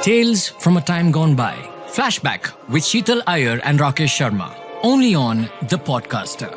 Tales from a Time Gone By. Flashback with Seetal Iyer and Rakesh Sharma. Only on The Podcaster.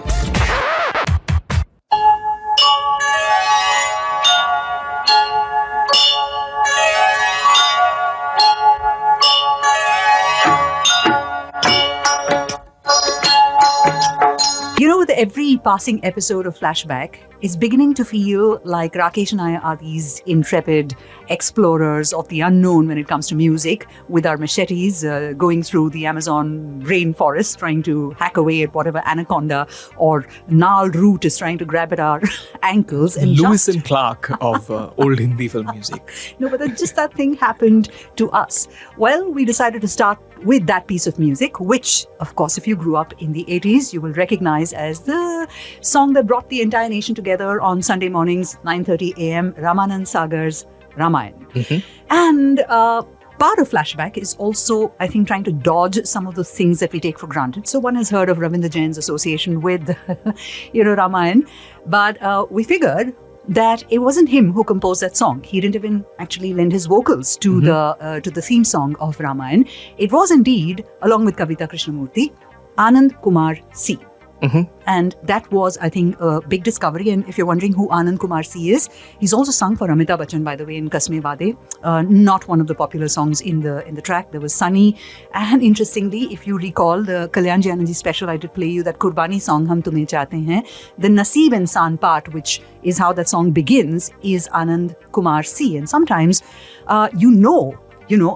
You know, with every passing episode of Flashback, it's beginning to feel like Rakesh and I are these intrepid explorers of the unknown when it comes to music, with our machetes going through the Amazon rainforest, trying to hack away at whatever anaconda or gnarled root is trying to grab at our ankles. And Lewis and Clark of old Hindi film music. No, but just that thing happened to us. Well, we decided to start with that piece of music, which, of course, if you grew up in the 80s, you will recognize as the song that brought the entire nation together on Sunday mornings, 9:30 a.m., Ramanand Sagar's Ramayana. Mm-hmm. And part of Flashback is also, I think, trying to dodge some of the things that we take for granted. So one has heard of Ravindra Jain's association with, Ramayana, but we figured that it wasn't him who composed that song. He didn't even actually lend his vocals to the theme song of Ramayana. It was indeed, along with Kavita Krishnamurthy, Anand Kumar C. Mm-hmm. And that was, I think, a big discovery. And if you're wondering who Anand Kumar C is, he's also sung for Amitabh Bachchan, by the way, in Kasme Waade. Not one of the popular songs in the track. There was Sunny. And interestingly, if you recall the Kalyan Ji Anand Ji special, I did play you that Kurbani song, Hum Tumhe Chahte Hain. The Naseeb Insan part, which is how that song begins, is Anand Kumar C. And sometimes, you know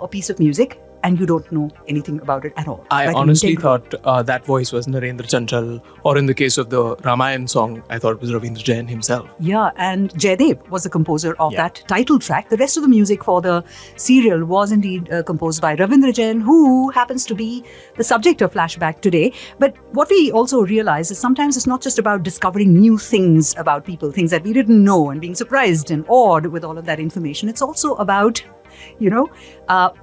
a piece of music, and you don't know anything about it at all. I honestly thought that voice was Narendra Chanchal, or in the case of the Ramayan song, I thought it was Ravindra Jain himself. Yeah, and Jaidev was the composer of that title track. The rest of the music for the serial was indeed composed by Ravindra Jain, who happens to be the subject of Flashback today. But what we also realize is sometimes it's not just about discovering new things about people, things that we didn't know, and being surprised and awed with all of that information. It's also about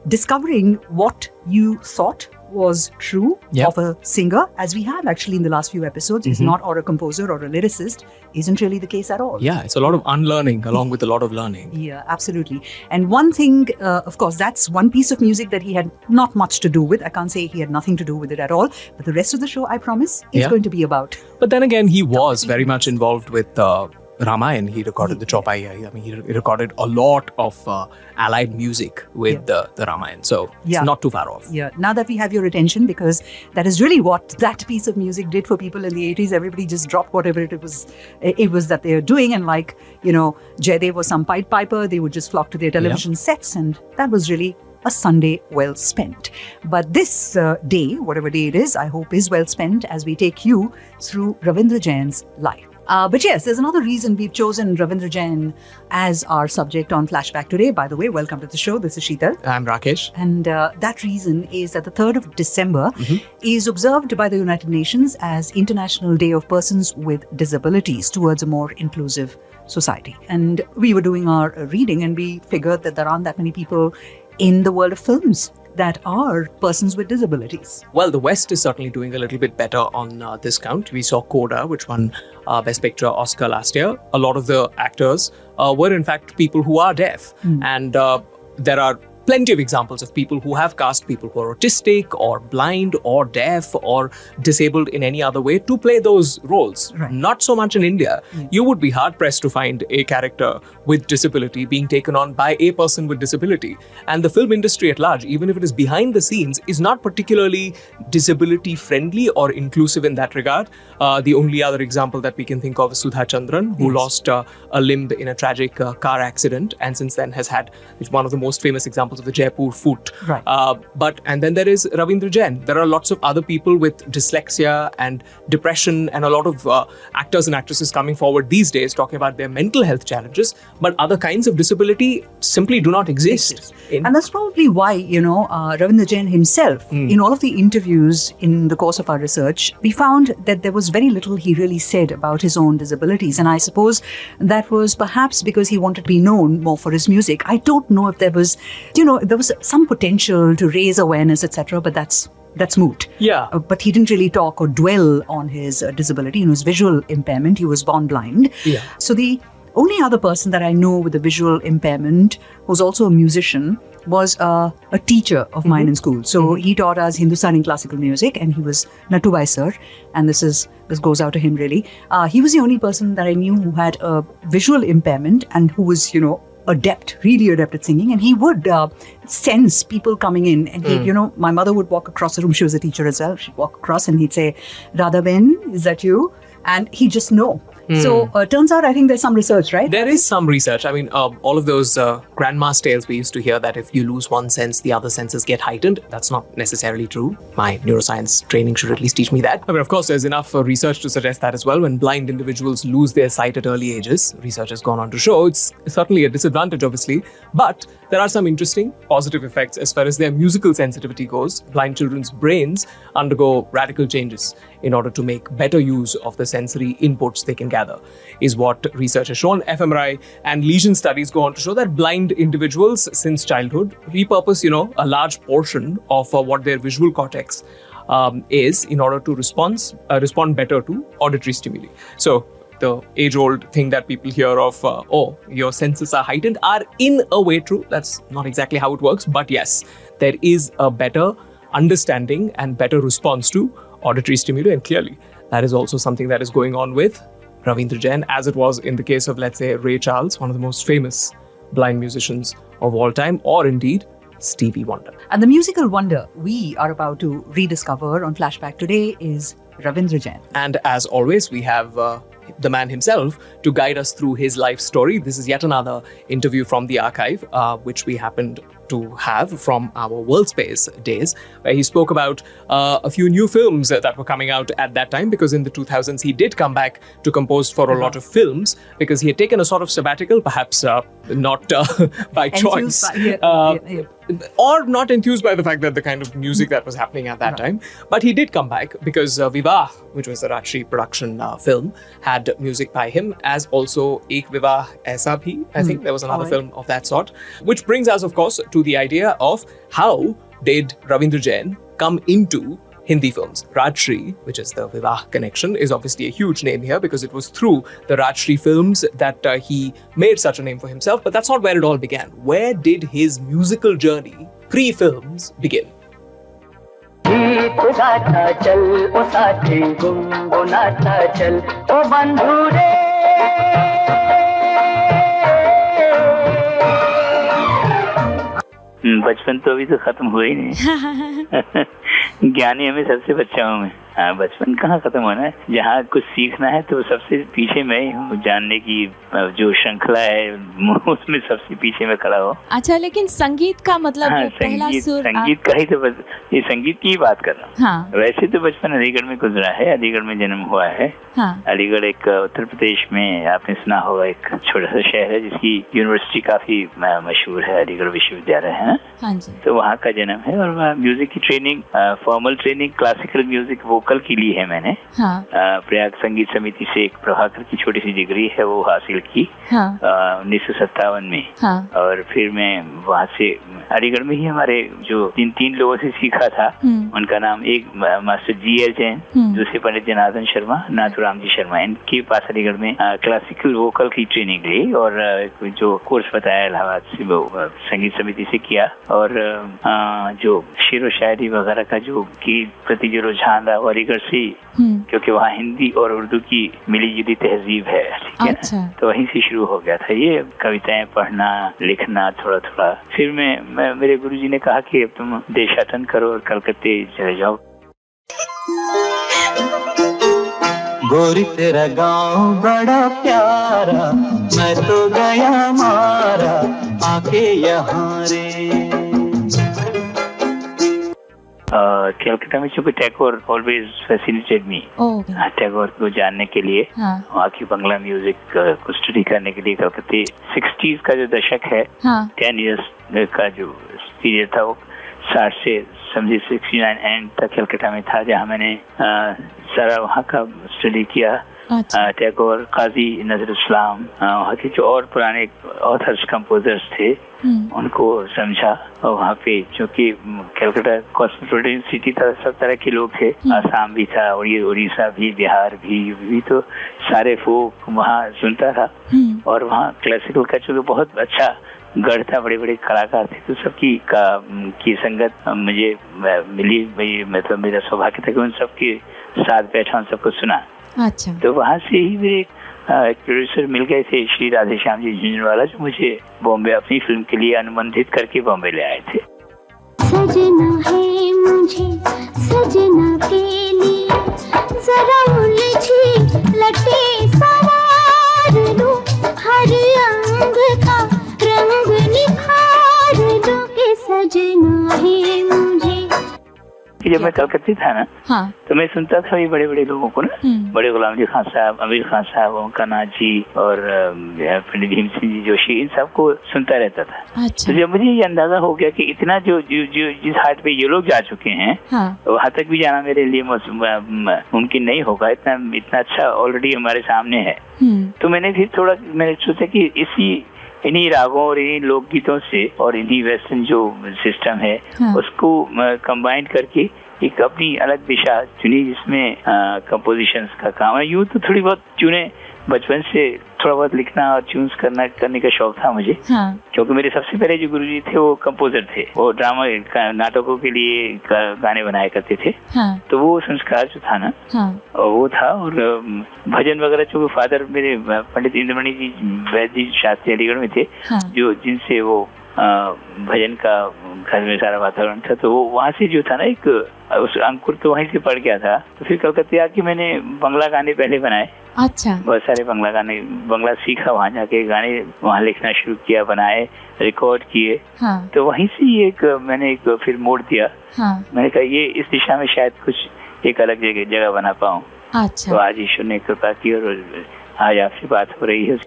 discovering what you thought was true of a singer, as we have actually in the last few episodes, is not, or a composer or a lyricist, isn't really the case at all. Yeah, it's a lot of unlearning along with a lot of learning. Yeah, absolutely. And one thing, of course, that's one piece of music that he had not much to do with. I can't say he had nothing to do with it at all. But the rest of the show, I promise, is going to be about. But then again, he was very much involved with Ramayan. He recorded the Chor Machaaye Shor. I mean, he recorded a lot of allied music with the Ramayan. So it's not too far off. Yeah. Now that we have your attention, because that is really what that piece of music did for people in the 80s. Everybody just dropped whatever it was that they were doing. And like, Jaidev was some Pied Piper. They would just flock to their television sets. And that was really a Sunday well spent. But this day, whatever day it is, I hope is well spent as we take you through Ravindra Jain's life. But yes, there's another reason we've chosen Ravindra Jain as our subject on Flashback today. By the way, welcome to the show. This is Seetal. I'm Rakesh. And that reason is that the 3rd of December is observed by the United Nations as International Day of Persons with Disabilities towards a more inclusive society. And we were doing our reading and we figured that there aren't that many people in the world of films that are persons with disabilities. Well, the West is certainly doing a little bit better on this count. We saw Coda, which won Best Picture Oscar last year. A lot of the actors were in fact people who are deaf. And there are plenty of examples of people who have cast people who are autistic or blind or deaf or disabled in any other way to play those roles. Right. Not so much in India. You would be hard pressed to find a character with disability being taken on by a person with disability. And the film industry at large, even if it is behind the scenes, is not particularly disability friendly or inclusive in that regard. The only other example that we can think of is Sudha Chandran, who lost a limb in a tragic car accident and since then has had one of the most famous examples of the Jaipur foot. Right. And then there is Ravindra Jain. There are lots of other people with dyslexia and depression and a lot of actors and actresses coming forward these days talking about their mental health challenges, but other kinds of disability simply do not exist. And that's probably why, Ravindra Jain himself, in all of the interviews in the course of our research, we found that there was very little he really said about his own disabilities. And I suppose that was perhaps because he wanted to be known more for his music. I don't know if there was, there was some potential to raise awareness, etc., but that's moot. Yeah. But he didn't really talk or dwell on his disability, his visual impairment. He was born blind. Yeah. So the only other person that I know with a visual impairment who's also a musician was a teacher of mine in school. So he taught us Hindustani classical music, and he was Natubai sir. And this goes out to him really. He was the only person that I knew who had a visual impairment and who was, really adept at singing. And he would sense people coming in, and he, my mother would walk across the room. She was a teacher as well. She'd walk across and he'd say, "Radha Ben, is that you?" And he'd just know. So turns out, I think there's some research, right? There is some research. I mean, all of those grandma's tales we used to hear that if you lose one sense, the other senses get heightened. That's not necessarily true. My neuroscience training should at least teach me that. I mean, of course, there's enough research to suggest that as well. When blind individuals lose their sight at early ages, research has gone on to show it's certainly a disadvantage, obviously. But there are some interesting positive effects as far as their musical sensitivity goes. Blind children's brains undergo radical changes in order to make better use of the sensory inputs they can gather, is what research has shown. fMRI and lesion studies go on to show that blind individuals since childhood repurpose, a large portion of what their visual cortex is in order to respond better to auditory stimuli. So the age-old thing that people hear of, your senses are heightened, are in a way true. That's not exactly how it works, but yes, there is a better understanding and better response to auditory stimuli, and clearly that is also something that is going on with Ravindra Jain, as it was in the case of, let's say, Ray Charles, one of the most famous blind musicians of all time, or indeed Stevie Wonder. And the musical wonder we are about to rediscover on Flashback today is Ravindra Jain. And as always, we have the man himself to guide us through his life story. This is yet another interview from the archive, which we happened to have from our WorldSpace days, where he spoke about a few new films that were coming out at that time, because in the 2000s he did come back to compose for a lot of films, because he had taken a sort of sabbatical, perhaps not by choice. Or not enthused by the fact that the kind of music that was happening at that time. But he did come back because Vivah, which was the Rajshri production film, had music by him, as also Ek Vivah Aisa Bhi. I think there was another film of that sort. Which brings us, of course, to the idea of how did Ravindra Jain come into Hindi films. Rajshri, which is the Vivah connection, is obviously a huge name here because it was through the Rajshri films that he made such a name for himself. But that's not where it all began. Where did his musical journey pre-films begin? बचपन तो अभी तो खत्म हुआ ही नहीं। ज्ञानी हमें सबसे बच्चा हूँ मैं। बचपन कहाँ खत्म होना है, जहाँ कुछ सीखना है तो सबसे पीछे मैं ही हूँ। जानने की जो श्रृंखला है उसमें सबसे पीछे में खड़ा हो। अच्छा, लेकिन संगीत का मतलब पहला सुर संगीत का ही तो ये संगीत की बात कर रहा हूँ। हाँ। वैसे तो बचपन अलीगढ़ में गुजरा है, अलीगढ़ में जन्म हुआ है। हाँ। अलीगढ़ एक उत्तर प्रदेश में, आपने सुना होगा, एक छोटा सा शहर है जिसकी यूनिवर्सिटी काफी मशहूर है, अलीगढ़ विश्वविद्यालय है। हाँ जी। तो वहाँ का जन्म है और वहाँ म्यूजिक की training, formal training classical music vocal की ली है मैंने। हाँ। प्रयाग संगीत समिति से एक प्रभाकर की छोटी सी डिग्री है वो हासिल की 1957 में। हाँ। और फिर मैं वहाँ से अलीगढ़ में ही हमारे जो तीन लोगों से सीखा था, उनका नाम एक मास्टर जीएल जैन, दूसरे पंडित जनार्दन शर्मा, नाथुराम जी शर्मा, इनके पास अलीगढ़ में क्लासिकल वोकल की ट्रेनिंग ली और जो कोर्स बताया इलाहाबाद से वो संगीत समिति से किया। और जो शेर व शायरी वगैरह का जो की प्रति जो रुझान रहा वो अलीगढ़ से, क्योंकि वहाँ हिंदी और उर्दू की मिली जुली तहजीब है, ठीक है ना, तो वहीं से शुरू हो गया था ये कविताएं पढ़ना लिखना थोड़ा थोड़ा। फिर मैं मेरे गुरुजी ने कहा कि अब तुम देशाटन करो और कलकत्ते चले जाओ। गोरी तेरा गांव बड़ा प्यारा, मैं तो गया मारा आके यहाँ रे। कलकत्ता में चूंकि Tagore always fascinated me, Tagore को जानने के लिए, वहाँ की बंगला म्यूजिक को स्टडी करने के लिए कलकत्ते 60s का जो दशक है, 10 years का जो पीरियड था वो 60 से समझिए 69 एंड तक कलकत्ता में था, जहाँ मैंने सारा वहाँ का स्टडी किया। टैगोर, काजी नजरुल इस्लाम, वहाँ के जो और पुराने ऑथर्स कंपोजर्स थे उनको समझा। और वहाँ पे चूँकि कलकत्ता कॉस्मोपॉलिटन सिटी था, सब तरह के लोग थे, आसाम भी था, उड़ीसा भी, बिहार भी, तो सारे फोक वहाँ सुनता था। और वहाँ क्लासिकल का जो बहुत अच्छा गढ़ था, बड़े बड़े कलाकार थे, तो सबकी की संगत मुझे मिली। मतलब मेरा सौभाग्य था कि उन सबके साथ बैठा, उन सबको सुना। अच्छा। तो वहाँ से ही मेरे प्रोड्यूसर मिल गए थे, श्री राधेश्याम जी झुंझुनवाला, जो मुझे बॉम्बे अपनी फिल्म के लिए अनुबंधित करके बॉम्बे ले आए थे। सजना है मुझे सजना के लिए, जरा उलझी लटे सवार लो, हर अंग का रंग निखार दो के सजना है मुझे। जब मैं कलकत्ते था ना, तो मैं सुनता था ये बड़े बड़े लोगों को ना, बड़े गुलाम जी खान साहब, अमीर खान साहब, ओंकार नाथ जी और पंडित भीम सिंह जी जोशी, इन सबको सुनता रहता था। अच्छा। तो जब मुझे ये अंदाजा हो गया कि इतना जो जिस हाट पे ये लोग जा चुके हैं, वहाँ तक भी जाना मेरे लिए मुमकिन नहीं होगा, इतना अच्छा ऑलरेडी हमारे सामने है। तो मैंने सोचा कि इन्हीं रागों और इन्हीं लोकगीतों से और इन्हीं वेस्टर्न जो सिस्टम है उसको कंबाइन करके एक अपनी अलग दिशा चुनी, जिसमें कंपोजिशंस का काम है। यूँ तो थोड़ी बहुत चुने, बचपन से थोड़ा बहुत लिखना और ट्यून्स करने का शौक था मुझे। क्योंकि मेरे सबसे पहले जो गुरुजी थे वो कंपोजर थे, वो ड्रामा नाटकों के लिए गाने बनाया करते थे। तो वो संस्कार जो था ना, और वो था। और भजन वगैरह जो फादर मेरे पंडित इंद्रमणि जी वैद्य जी शास्त्री अलीगढ़ में थे, जो जिनसे वो भजन का घर में सारा वातावरण था, तो वो वहाँ से जो था ना, एक उस अंकुर तो वहीं से पड़ गया था। तो फिर कलकत्ते आके मैंने बंगला गाने पहले बनाए। अच्छा। बहुत सारे बंगला सीखा, वहाँ जाके गाने वहाँ लिखना शुरू किया, बनाए, रिकॉर्ड किए। तो वहीं से मैंने फिर मोड़ दिया। मैंने कहा ये इस दिशा में शायद कुछ एक अलग जगह बना पाऊँ। अच्छा। तो आज ईश्वर ने कृपा की और आज आपसे बात हो रही है।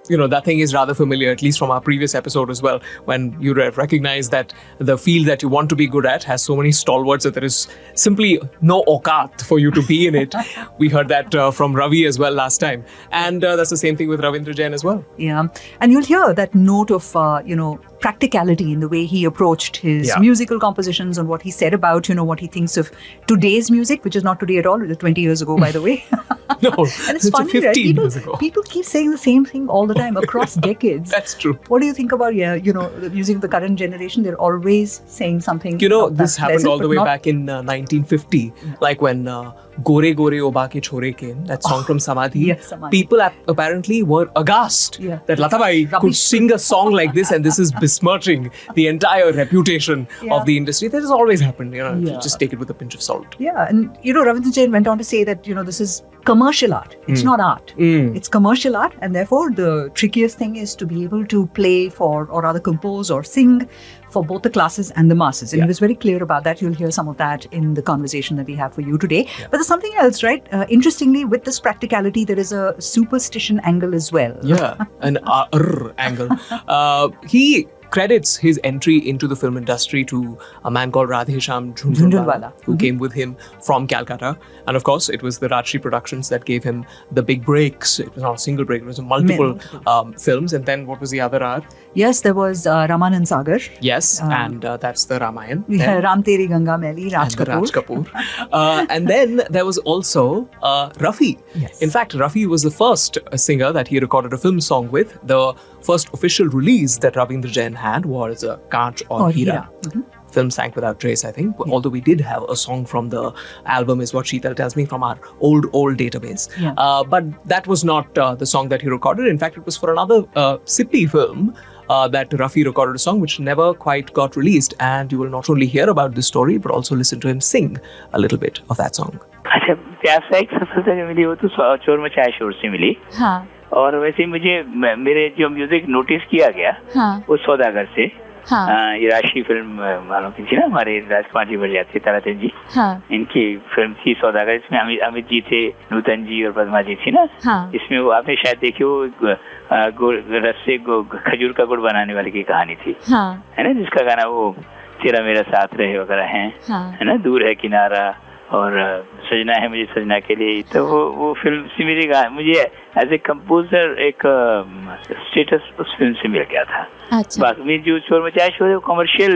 You know, that thing is rather familiar, at least from our previous episode as well, when you recognize that the field that you want to be good at has so many stalwarts that there is simply no aukat for you to be in it. We heard that from Ravi as well last time. And that's the same thing with Ravindra Jain as well. Yeah. And you'll hear that note of, practicality in the way he approached his musical compositions and what he said about, what he thinks of today's music, which is not today at all, it was 20 years ago, by the way. No, and it's funny, 15 right? years ago. People keep saying the same thing all the time across decades. That's true. What do you think about, the music of the current generation? They're always saying something. This happened all the way back in 1950, like when Gore Gore Oba Ke Chore came, that song from Samadhi. Yes, Samadhi. People apparently were aghast that Latabai could sing a song like this, and this is besmirching the entire reputation of the industry. That has always happened, just take it with a pinch of salt. Yeah, and Ravindra Jain went on to say that, this is commercial art. It's not art. It's commercial art, and therefore the trickiest thing is to be able to play for, or rather compose or sing for both the classes and the masses. And he was very clear about that. You'll hear some of that in the conversation that we have for you today. But there's something else, right? Interestingly, with this practicality, there is a superstition angle as well. Yeah, an angle. He credits his entry into the film industry to a man called Radhesham Jhunjhunwala, who came with him from Calcutta. And of course, it was the Rajshri Productions that gave him the big breaks. It was not a single break, it was multiple films. And then what was the other art? Yes, there was Ramanand Sagar. Yes, and that's the Ramayan. Ram Teri Ganga Maili, Raj Kapoor. And then there was also Rafi. Yes. In fact, Rafi was the first singer that he recorded a film song with. The first official release that Ravindra Jain had was Kaanch aur Heera. Film sank without trace, I think. Although we did have a song from the album, is what Seetal tells me, from our old database. But that was not the song that he recorded. In fact, it was for another Sippy film that Rafi recorded a song which never quite got released. And you will not only hear about this story, but also listen to him sing a little bit of that song. अच्छा, व्यावसायिक सफलता जो मिली वो तो चोर मचाए शोर से मिली। और वैसे मुझे मेरे जो म्यूजिक नोटिस किया गया वो सौदागर से। ये राष्ट्रीय फिल्म वालों की थी ना, हमारे राजकुमार जी बड़जात्या ताराचंद जी, इनकी फिल्म थी सौदागर। इसमें अमित जी थे, नूतन जी और पद्मा जी थी ना। इसमें वो आपने शायद देखी, वो रस से खजूर का गुड़ बनाने वाले की कहानी थी, है ना, जिसका गाना वो तेरा मेरा साथ रहे वगैरह है ना, दूर है किनारा और सजना है मुझे सजना के लिए। तो वो फिल्म से मुझे एज ए कंपोजर एक स्टेटस उस फिल्म से मिल गया था। बाकी जो चोर मचाए शोर है, कमर्शियल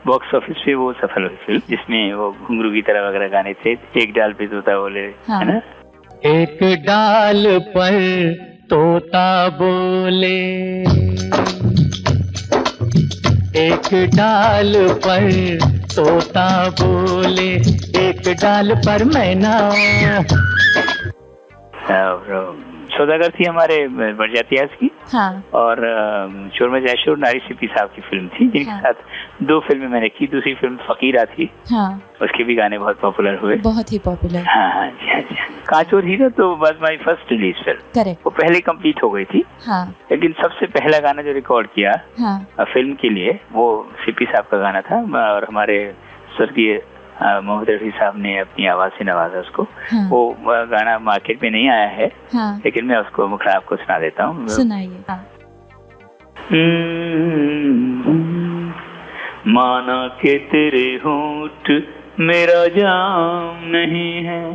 बॉक्स ऑफिस पे वो सफल हुई फिल्म, जिसमें वो घुंघरू की तरह वगैरह गाने थे, एक डाल पे तोता बोले, है ना, एक डाल पर तोता बोले, एक डाल पर तोता बोले, एक डाल पर मैना। सौदागर थी हमारे बड़जात्या की, और चोर मचाए शोर नारी सिप्पी साहब की फिल्म थी, जिनके साथ 2 फिल्में मैंने की। दूसरी फिल्म फकीरा थी, उसके भी गाने बहुत पॉपुलर हुए, बहुत ही पॉपुलर। हाँ जी। कांचोर हीरो तो was my first release film, correct, वो पहले कंप्लीट हो गई थी। लेकिन सबसे पहला गाना जो रिकॉर्ड किया फिल्म के लिए, वो सिप्पी साहब का गाना था, और हमारे स्वर्गीय मोहम्मद रफी साहब ने अपनी आवाज से नवाजा उसको। वो गाना मार्केट में नहीं आया है, लेकिन मैं उसको मुखड़ा आपको सुना देता हूँ। सुनाइए। माना के तेरे होंठ मेरा जाम नहीं है,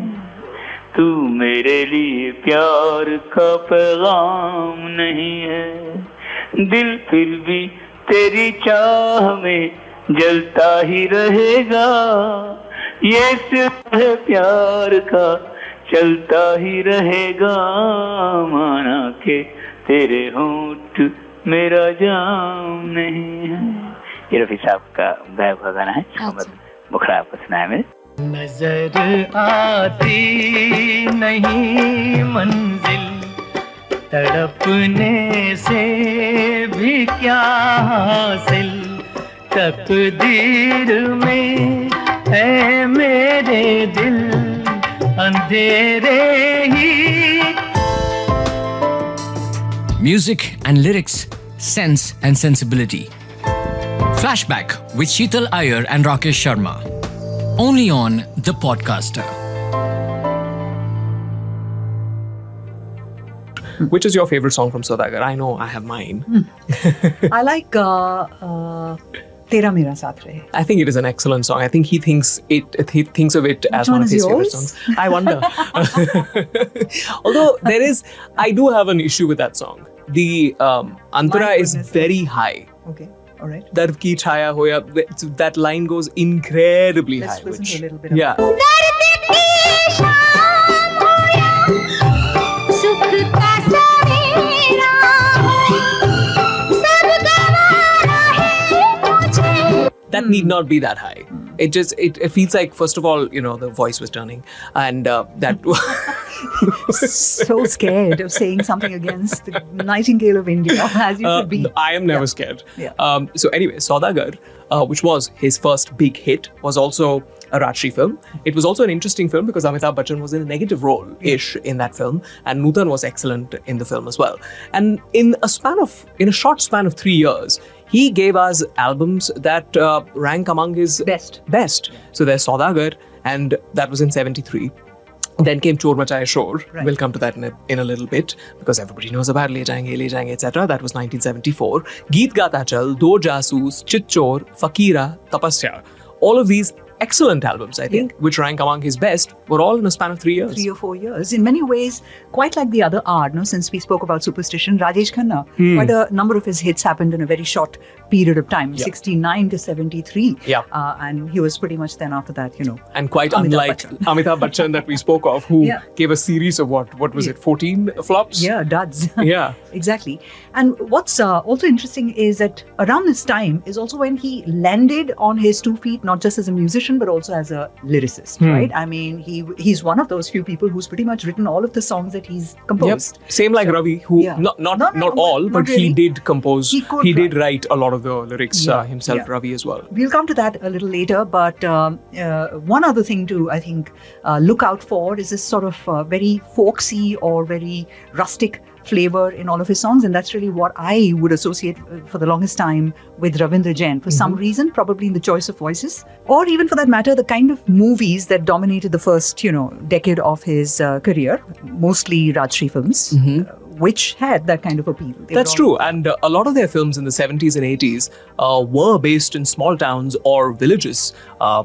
तू मेरे लिए प्यार का पैगाम नहीं है, दिल फिर भी तेरी चाह में जलता ही रहेगा, ये सिर्फ है प्यार का चलता ही रहेगा, माना के तेरे होंठ मेरा जाम नहीं है। ये रफी साहब का गाया हुआ गाना है, मुखड़ा आपको सुनाया मैंने। नजर आती नहीं मंजिल, तड़पने से भी क्या हासिल, तकदीर में है मेरे दिल अंधेरे ही। Music and lyrics, sense and sensibility. Flashback with Seetal Iyer and Rakesh Sharma. Only on The Podcaster. Which is your favorite song from Saudagar? I know I have mine. I like Tera Mera Saath Rahe. I think it is an excellent song. I think he thinks of it as one of his favorite songs. I wonder. Although I do have an issue with that song. The antara is very high. Okay, all right. Darv ki chhaya hoya, that line goes incredibly high. Let's listen to a little bit. Yeah. That need not be that high. It feels like, first of all, the voice was turning, and that so scared of saying something against the Nightingale of India, as you should be. I am never scared. Yeah. So anyway, Saudagar, which was his first big hit, was also a Rajshri film. It was also an interesting film because Amitabh Bachchan was in a negative role-ish in that film, and Nutan was excellent in the film as well. And in a short span of 3 years, he gave us albums that rank among his best. So there's Saudagar, and that was in 73. Then came Chor Machaaye Shor. Right. We'll come to that in a little bit, because everybody knows about Le Jayenge, etc. That was 1974. Geet Gata Chal, Do Jasoos, Chitchor, Fakira, Tapasya. All of these excellent albums, I think, which rank among his best, were all in a span of 3 years. 3 or 4 years. In many ways, quite like the other art, since we spoke about Superstition, Rajesh Khanna, quite a number of his hits happened in a very short period of time, 69 to 73. Yeah. And he was pretty much then after that, And quite unlike Amitabh Bachchan that we spoke of, who gave a series of what was it, 14 flops? Yeah, duds. Yeah. Exactly. And what's also interesting is that around this time is also when he landed on his 2 feet, not just as a musician, but also as a lyricist, right? I mean, he's one of those few people who's pretty much written all of the songs that he's composed. Yep. Same like Ravi, who not all, but really. he did compose. He did write a lot of the lyrics himself, Ravi as well. We'll come to that a little later, but one other thing to, I think, look out for is this sort of very folksy or very rustic flavor in all of his songs, and that's really what I would associate for the longest time with Ravindra Jain. For some reason, probably in the choice of voices, or even for that matter, the kind of movies that dominated the first, decade of his career, mostly Rajshri films. Which had that kind of appeal. That's true. And a lot of their films in the 70s and 80s were based in small towns or villages.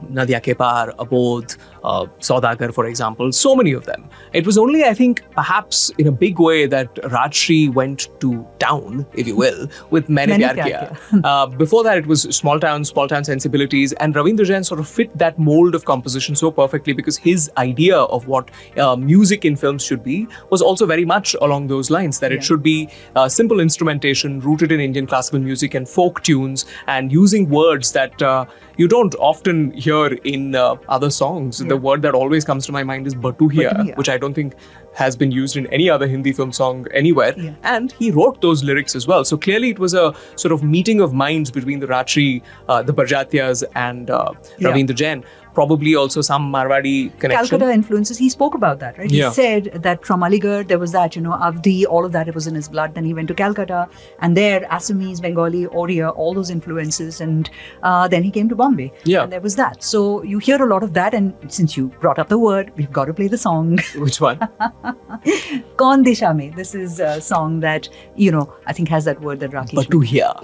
Nadia Ke Paar, Abodh, Saudagar, for example. So many of them. It was only, I think, perhaps in a big way that Rajshri went to town, if you will, with Maine Pyar Kiya. Before that, it was small town sensibilities. And Ravindra Jain sort of fit that mold of composition so perfectly because his idea of what music in films should be was also very much along those lines. That it should be simple instrumentation rooted in Indian classical music and folk tunes and using words that you don't often hear in other songs. The word that always comes to my mind is Batuhiya, which I don't think has been used in any other Hindi film song anywhere. And he wrote those lyrics as well. So clearly it was a sort of meeting of minds between the Rajshri, the Barjatias and Ravindra Jain. Probably also some Marwadi connection. Calcutta influences, he spoke about that, right? He said that from Aligarh, there was that, Avdi, all of that, it was in his blood. Then he went to Calcutta, and there, Assamese, Bengali, Oriya, all those influences. And then he came to Bombay. And there was that. So you hear a lot of that. And since you brought up the word, we've got to play the song. Which one? Kaun Disha Mein. This is a song that, I think has that word that Rakesh. Batuhiya.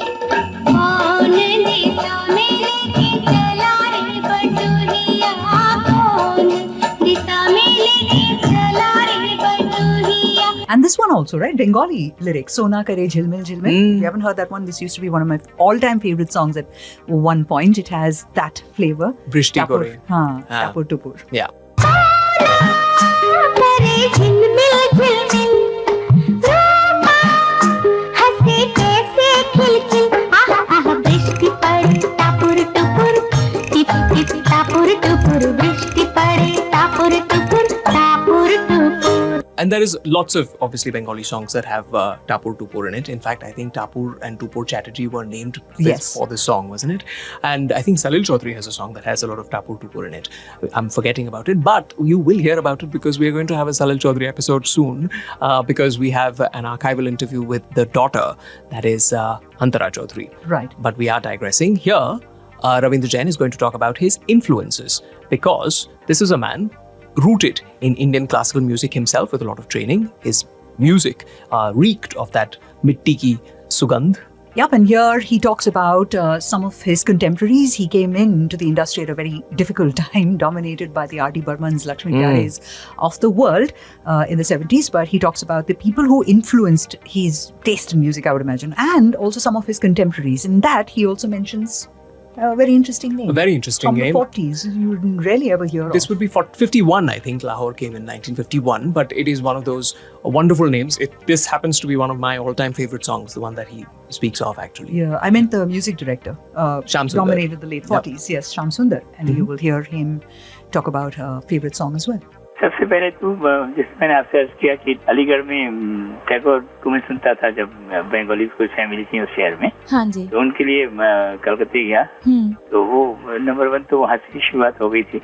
And this one also, right? Bengali lyrics. Sona kare jhilmil jhilmil. If you haven't heard that one, this used to be one of my all-time favorite songs at one point. It has that flavor. Brishti kore. Tapur tupur. Yeah. And there is lots of, obviously, Bengali songs that have Tapur Tupur in it. In fact, I think Tapur and Tupur Chatterjee were named for this song, wasn't it? And I think Salil Chaudhary has a song that has a lot of Tapur Tupur in it. I'm forgetting about it, but you will hear about it because we're going to have a Salil Chaudhary episode soon because we have an archival interview with the daughter, that is Antara Chaudhary. Right. But we are digressing. Here, Ravindra Jain is going to talk about his influences because this is a man rooted in Indian classical music himself with a lot of training. His music reeked of that mitti ki sugandh. Yep, and here he talks about some of his contemporaries. He came into the industry at a very difficult time, dominated by the R.D. Burmans, Lakshmi Pyares of the world in the 70s. But he talks about the people who influenced his taste in music, I would imagine, and also some of his contemporaries. In that, he also mentions a very interesting name. A very interesting name. From the 40s. You rarely ever hear This would be 51, I think. Lahore came in 1951, but it is one of those wonderful names. This happens to be one of my all-time favorite songs, the one that he speaks of, actually. Yeah, I meant the music director. Sham Sundar. Dominated the late 40s. Yes, Sham Sundar. And you will hear him talk about her favorite song as well. सबसे पहले तो जैसे मैंने आपसे अर्ज किया कि अलीगढ़ में टैगोर को मैं सुनता था जब बंगाली कोई फैमिली थी उस शहर में। हाँ जी। तो उनके लिए कलकत्ते गया तो वो नंबर 1 तो वहाँ से शुरुआत हो गई थी।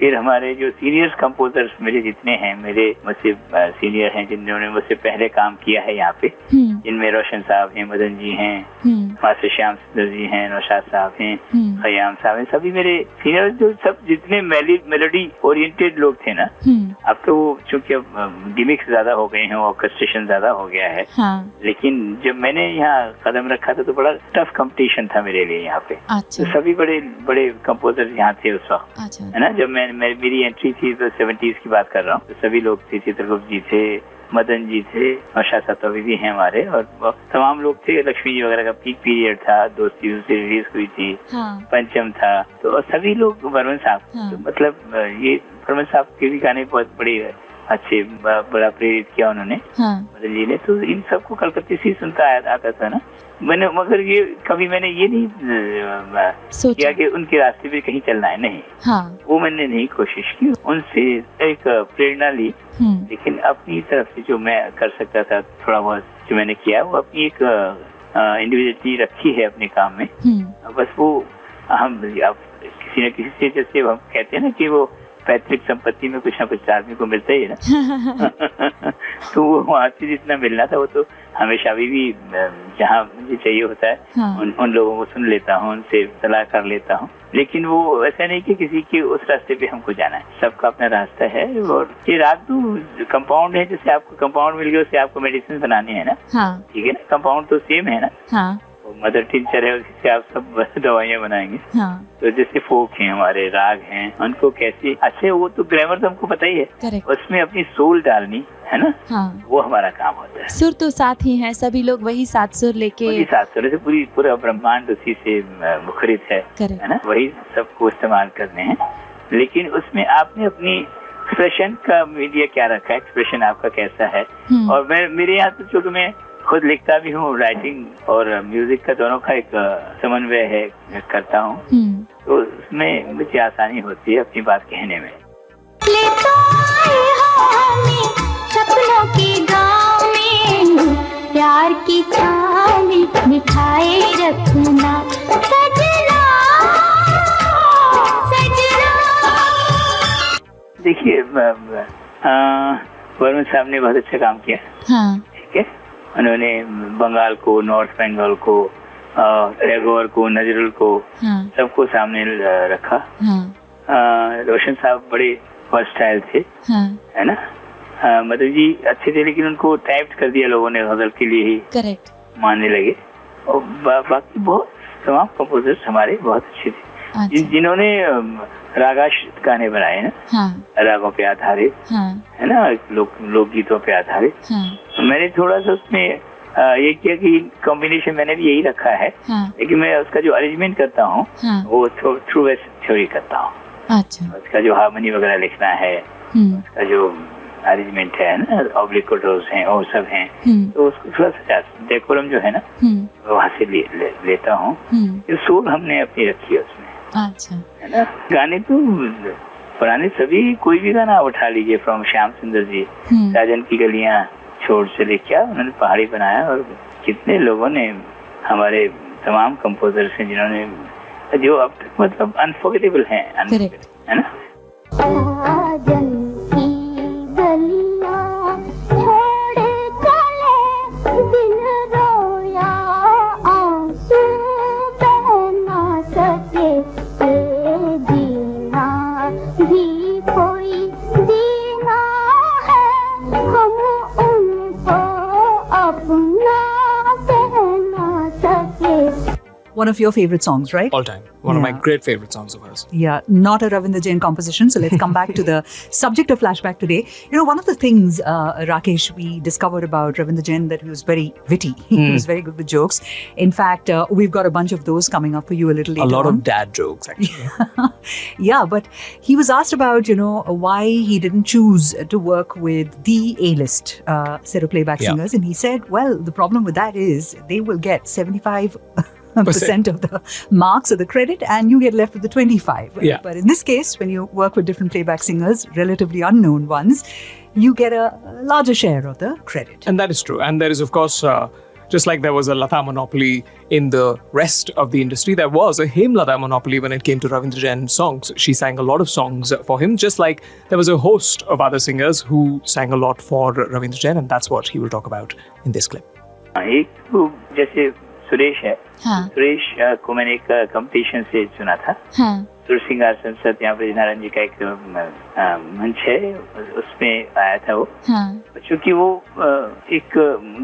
फिर हमारे जो सीनियर्स कंपोजर्स मेरे जितने हैं, मेरे मुझसे सीनियर हैं जिन्होंने मुझसे पहले काम किया है यहाँ पे, जिनमें रोशन साहब हैं, मदन जी हैं, मास्टर श्याम सुंदर जी हैं, नौशाद साहब हैं, खयाम साहब हैं, सभी मेरे सीनियर जो सब जितने मेलोडी ओरिएंटेड लोग थे ना। अब तो वो चूंकि अब गिमिक्स ज्यादा हो गए हैं, ऑर्केस्ट्रेशन ज्यादा हो गया है, लेकिन जब मैंने यहाँ कदम रखा था तो बड़ा टफ कंपटीशन था मेरे लिए यहाँ पे। तो सभी बड़े बड़े कंपोजर यहाँ थे उस वक्त, है ना। जब मेरी एंट्री थी तो 70s की बात कर रहा हूँ, तो सभी लोग थे, चित्रगुप्त जी थे, मदन जी थे, नौशाद साहब भी हैं हमारे, और तमाम लोग थे। लक्ष्मी जी वगैरह का पीक पीरियड था, दोस्ती दूसरी रिलीज हुई थी, पंचम था, तो सभी लोग, बर्मन साहब, तो मतलब ये बर्मन साहब के भी गाने बहुत बड़े अच्छे, बड़ा प्रेरित किया उन्होंने मदन जी ने। तो इन सबको कलकत्ते से सुनता आता था ना मैंने, मगर ये कभी मैंने ये नहीं किया कि उनके रास्ते पे कहीं चलना है, नहीं। वो मैंने नहीं कोशिश की, उनसे एक प्रेरणा ली, लेकिन अपनी तरफ से जो मैं कर सकता था थोड़ा बहुत जो मैंने किया, वो अपनी एक इंडिविजुअलिटी रखी है अपने काम में। बस वो हम किसी न किसी से, जैसे हम कहते हैं ना कि वो पैतृक संपत्ति में कुछ ना कुछ आदमी को मिलता ही है ना। तो वो वहाँ से जितना मिलना था वो तो हमेशा अभी भी जहाँ मुझे चाहिए होता है उन लोगों को सुन लेता हूँ, उनसे सलाह कर लेता हूँ। लेकिन वो ऐसा नहीं कि किसी के उस रास्ते पे हमको जाना है, सबका अपना रास्ता है। और ये राग तो कंपाउंड है, जैसे आपको कंपाउंड मिल गया उससे आपको मेडिसिन बनानी है ना, ठीक है ना, कंपाउंड तो सेम है ना, मदर टिंचर है उससे आप सब दवाइयाँ बनाएंगे। तो जैसे फोक हैं, हमारे राग हैं, उनको कैसे अच्छे, वो तो ग्रामर तो हमको पता ही है, उसमें अपनी सोल डालनी है ना, वो हमारा काम होता है। सुर तो साथ ही हैं, सभी लोग वही 7 सुर लेके, वही 7 सुर से पूरा ब्रह्मांड उसी से मुखरित है ना, वही सबको इस्तेमाल करने हैं। लेकिन उसमें आपने अपनी एक्सप्रेशन का मीडिया क्या रखा है, एक्सप्रेशन आपका कैसा है। और मेरे यहाँ तो चूंकि मैं खुद लिखता भी हूँ, राइटिंग और म्यूजिक का दोनों का एक समन्वय है करता हूँ, तो उसमें मुझे आसानी होती है अपनी बात कहने में। ले तो आए हो हमें सपनों के गाँव में, प्यार की छाव में मिठाई रखना सजना सजना। देखिए वरुण साहब ने बहुत अच्छा काम किया, ठीक है। उन्होंने बंगाल को, नॉर्थ बंगाल को, टैगोर को, नजरुल को, सबको सामने रखा। रोशन साहब बड़े वर्सटाइल थे, है ना। मधु जी अच्छे थे, लेकिन उनको टाइप कर दिया लोगों ने, गजल के लिए ही मानने लगे। और बाकी बहुत तमाम कंपोजर्स हमारे बहुत अच्छे थे, जिन्होंने रागाश्रित गाने बनाए ना, रागों पे आधारित, है ना, लोकगीतों पे आधारित। मैंने थोड़ा सा उसमें ये किया कि कॉम्बिनेशन मैंने भी यही रखा है, लेकिन मैं उसका जो अरेंजमेंट करता हूँ वो थ्रू वेस्ट थ्योरी करता हूँ। उसका जो हार्मनी वगैरह लिखना है, उसका जो अरेंजमेंट है ना, ऑब्लिक्वेटोस हैं और सब हैं, तो उसको थोड़ा सा डेकोरम जो है ना वहाँ से लेता हूँ। सोल हमने अपनी रखी है उसमें, है ना। गाने तो पुराने सभी, कोई भी गाना उठा लीजिए, फ्रॉम श्याम सुंदर जी, साजन की गलियां छोड़ से लेके उन्होंने पहाड़ी बनाया। और कितने लोगों ने, हमारे तमाम कंपोजर्स हैं जिन्होंने, जो अब तक मतलब अनफॉरगेटेबल हैं, है ना। साजन की गलियां छोड़ चले, दिल रोया आंसू बह ना सके, जीना भी कोई जीना है, हम उनको अपना कहना सके। One of your favorite songs, right? All time. One of my great favorite songs of hers. Yeah, not a Ravindra Jain composition. So let's come back to the subject of Flashback today. You know, one of the things, Rakesh, we discovered about Ravindra Jain, that he was very witty. He was very good with jokes. In fact, we've got a bunch of those coming up for you a little later. A lot on. of dad jokes, actually. Yeah, but he was asked about, you know, why he didn't choose to work with the A-list set of playback singers. And he said, well, the problem with that is they will get 75% of the marks or the credit, and you get left with the 25. Yeah. But in this case, when you work with different playback singers, relatively unknown ones, you get a larger share of the credit. And that is true. And there is, of course, just like there was a Lata monopoly in the rest of the industry, there was a hymn Lata monopoly when it came to Ravindra Jain songs. She sang a lot of songs for him, just like there was a host of other singers who sang a lot for Ravindra Jain, and that's what he will talk about in this clip. एक जैसे सुरेश है, सुरेश को मैंने एक competition से चुना था। सुर सिंगार संसद, यहाँ पर नारायण जी का एक मंच है, उसमें आया था वो। चूँकि वो एक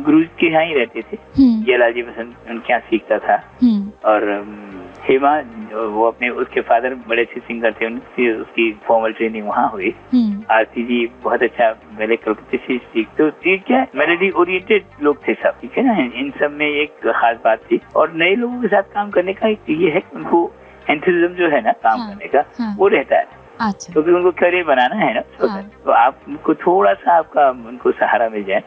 गुरु के यहाँ ही रहते थे, जयलाल जी बसंत उनके यहाँ सीखता था। और हेमा, वो अपने, उसके फादर बड़े अच्छे सिंगर थे, उनकी उसकी फॉर्मल ट्रेनिंग वहाँ हुई। आरती जी बहुत अच्छा मेरे कलकत्ते से सीखते, तो ठीक है, मेलोडी ओरिएंटेड लोग थे सब, ठीक है ना। इन सब में एक खास बात थी, और नए लोगों के साथ काम करने का एक ये है कि उनको एंथुसिज्म जो है ना काम करने का, वो रहता है, क्योंकि उनको करियर बनाना है ना। तो आपको थोड़ा सा आपका उनको सहारा मिल जाए,